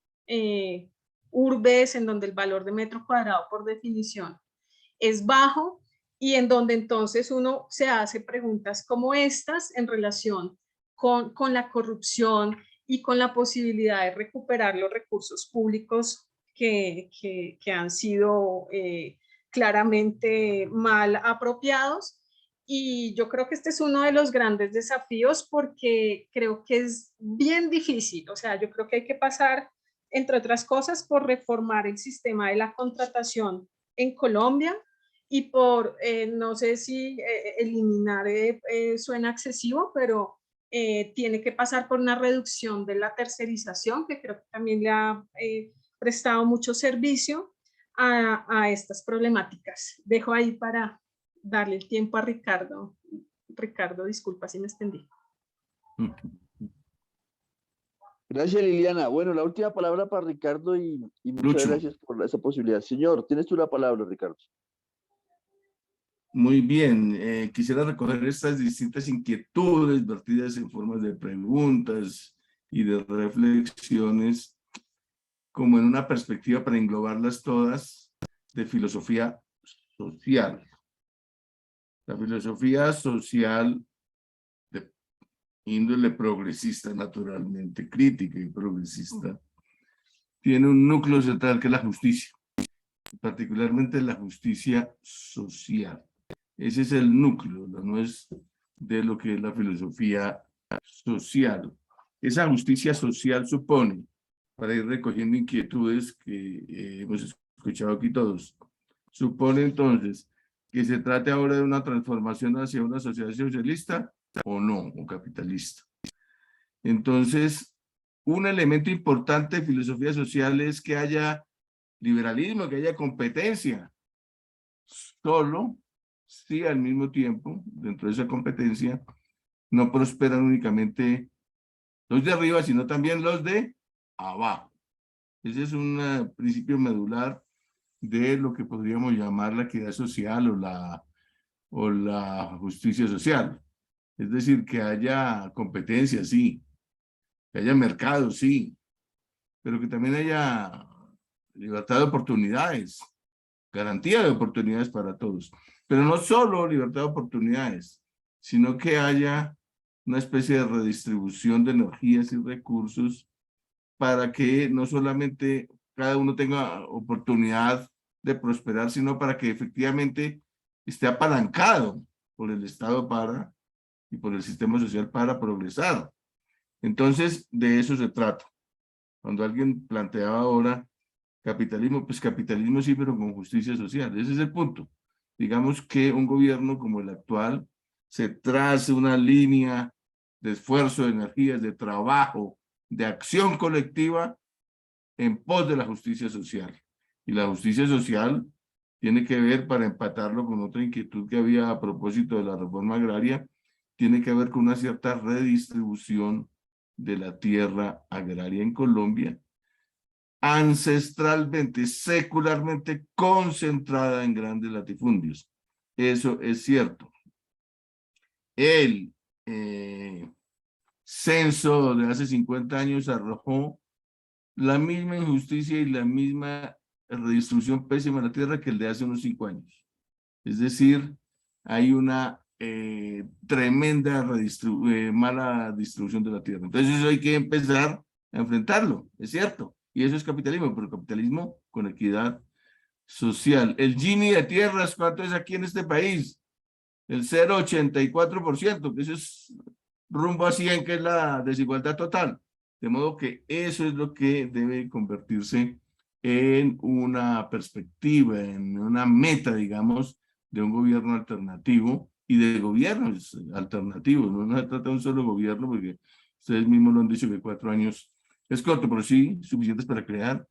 urbes, en donde el valor de metro cuadrado por definición es bajo, y en donde entonces uno se hace preguntas como estas en relación con la corrupción y con la posibilidad de recuperar los recursos públicos que han sido claramente mal apropiados. Y yo creo que este es uno de los grandes desafíos, porque creo que es bien difícil. O sea, yo creo que hay que pasar, entre otras cosas, por reformar el sistema de la contratación en Colombia y por, no sé si eliminar suena excesivo, pero tiene que pasar por una reducción de la tercerización, que creo que también le ha prestado mucho servicio a estas problemáticas. Dejo ahí para darle el tiempo a Ricardo. Ricardo, disculpa si me extendí. Gracias, Liliana. Bueno, la última palabra para Ricardo y muchas Lucho. gracias por esa posibilidad. Señor, tienes tú la palabra, Ricardo. Muy bien, quisiera recoger estas distintas inquietudes vertidas en formas de preguntas y de reflexiones, como en una perspectiva para englobarlas todas, de filosofía social. La filosofía social de índole progresista, naturalmente, crítica y progresista, tiene un núcleo central que es la justicia, particularmente la justicia social. Ese es el núcleo, no es de lo que es la filosofía social. Esa justicia social supone, para ir recogiendo inquietudes que hemos escuchado aquí todos, supone entonces que se trate ahora de una transformación hacia una sociedad socialista o no, o capitalista. Entonces, un elemento importante de filosofía social es que haya liberalismo, que haya competencia. Solo si al mismo tiempo, dentro de esa competencia, no prosperan únicamente los de arriba, sino también los de abajo. Ese es un principio medular de lo que podríamos llamar la equidad social o la justicia social. Es decir, que haya competencia, sí, que haya mercado, sí, pero que también haya libertad de oportunidades, garantía de oportunidades para todos. Pero no solo libertad de oportunidades, sino que haya una especie de redistribución de energías y recursos para que no solamente cada uno tenga oportunidad de prosperar, sino para que efectivamente esté apalancado por el Estado y por el sistema social para progresar. Entonces, de eso se trata. Cuando alguien planteaba ahora capitalismo, pues capitalismo sí, pero con justicia social. Ese es el punto. Digamos que un gobierno como el actual se trace una línea de esfuerzo, de energías, de trabajo, de acción colectiva en pos de la justicia social. Y la justicia social tiene que ver, para empatarlo con otra inquietud que había a propósito de la reforma agraria, tiene que ver con una cierta redistribución de la tierra agraria en Colombia, ancestralmente, secularmente concentrada en grandes latifundios. Eso es cierto. El censo de hace 50 años arrojó la misma injusticia y la misma redistribución pésima de la tierra que el de hace unos 5 años. Es decir, hay una tremenda mala distribución de la tierra. Entonces eso hay que empezar a enfrentarlo, es cierto. Y eso es capitalismo, pero capitalismo con equidad social. El Gini de tierras, ¿cuánto es aquí en este país? El 0,84%, que eso es rumbo a 100, que es la desigualdad total. De modo que eso es lo que debe convertirse en una perspectiva, en una meta, digamos, de un gobierno alternativo y de gobiernos alternativos. No se trata de un solo gobierno, porque ustedes mismos lo han dicho que 4 años es corto, pero sí suficientes para crear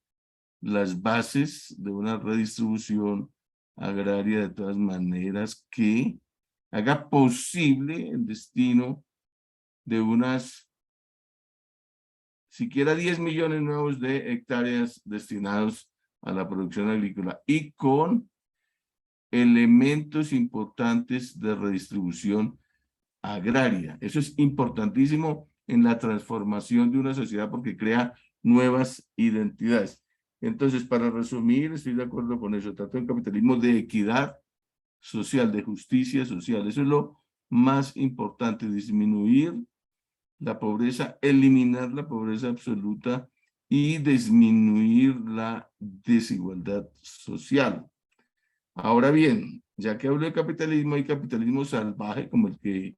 las bases de una redistribución agraria de todas maneras que haga posible el destino de unas siquiera 10 millones nuevos de hectáreas destinados a la producción agrícola y con elementos importantes de redistribución agraria. Eso es importantísimo en la transformación de una sociedad porque crea nuevas identidades. Entonces, para resumir, estoy de acuerdo con eso. Trata de un capitalismo de equidad social, de justicia social. Eso es lo más importante, disminuir la pobreza, eliminar la pobreza absoluta y disminuir la desigualdad social. Ahora bien, ya que hablo de capitalismo, hay capitalismo salvaje como el que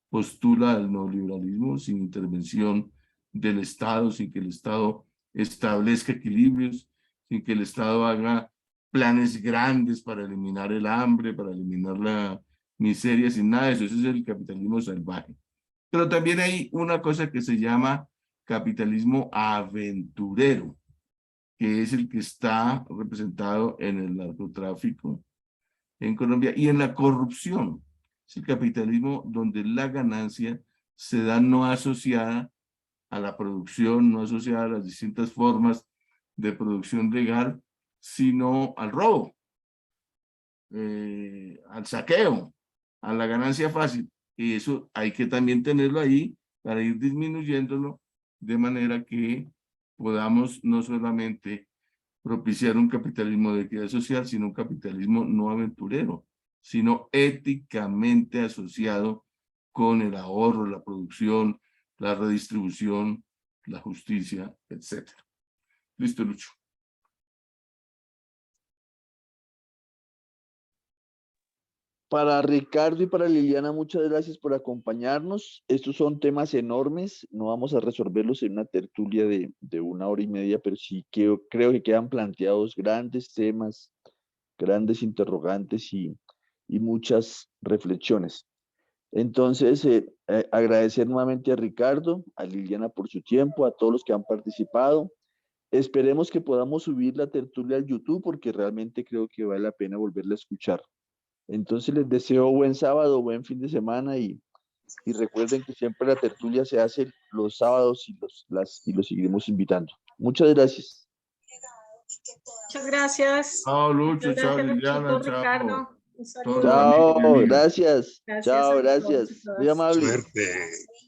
postula el neoliberalismo sin intervención del Estado, sin que el Estado establezca equilibrios, sin que el Estado haga planes grandes para eliminar el hambre, para eliminar la miseria, sin nada de eso. Ese es el capitalismo salvaje. Pero también hay una cosa que se llama capitalismo aventurero, que es el que está representado en el narcotráfico en Colombia y en la corrupción. Es el capitalismo donde la ganancia se da no asociada a la producción, no asociada a las distintas formas de producción legal, sino al robo, al saqueo, a la ganancia fácil. Y eso hay que también tenerlo ahí para ir disminuyéndolo de manera que podamos no solamente propiciar un capitalismo de equidad social, sino un capitalismo no aventurero, sino éticamente asociado con el ahorro, la producción, la redistribución, la justicia, etc. Listo, Lucho. Para Ricardo y para Liliana, muchas gracias por acompañarnos. Estos son temas enormes, no vamos a resolverlos en una tertulia de 1 hora y media, pero sí creo que quedan planteados grandes temas, grandes interrogantes y muchas reflexiones. Entonces, agradecer nuevamente a Ricardo, a Liliana por su tiempo, a todos los que han participado. Esperemos que podamos subir la tertulia al YouTube porque realmente creo que vale la pena volverla a escuchar. Entonces les deseo buen sábado, buen fin de semana y recuerden que siempre la tertulia se hace los sábados y los seguiremos invitando. Muchas gracias. Muchas gracias. Chao, Lucho, Muchas chao, gracias, Liliana, Luchito, chao. Ricardo. Un saludo. Todo amigo y Chao, amiga. gracias. Gracias Chao, a todos y gracias. Muy todas. amable. Suerte.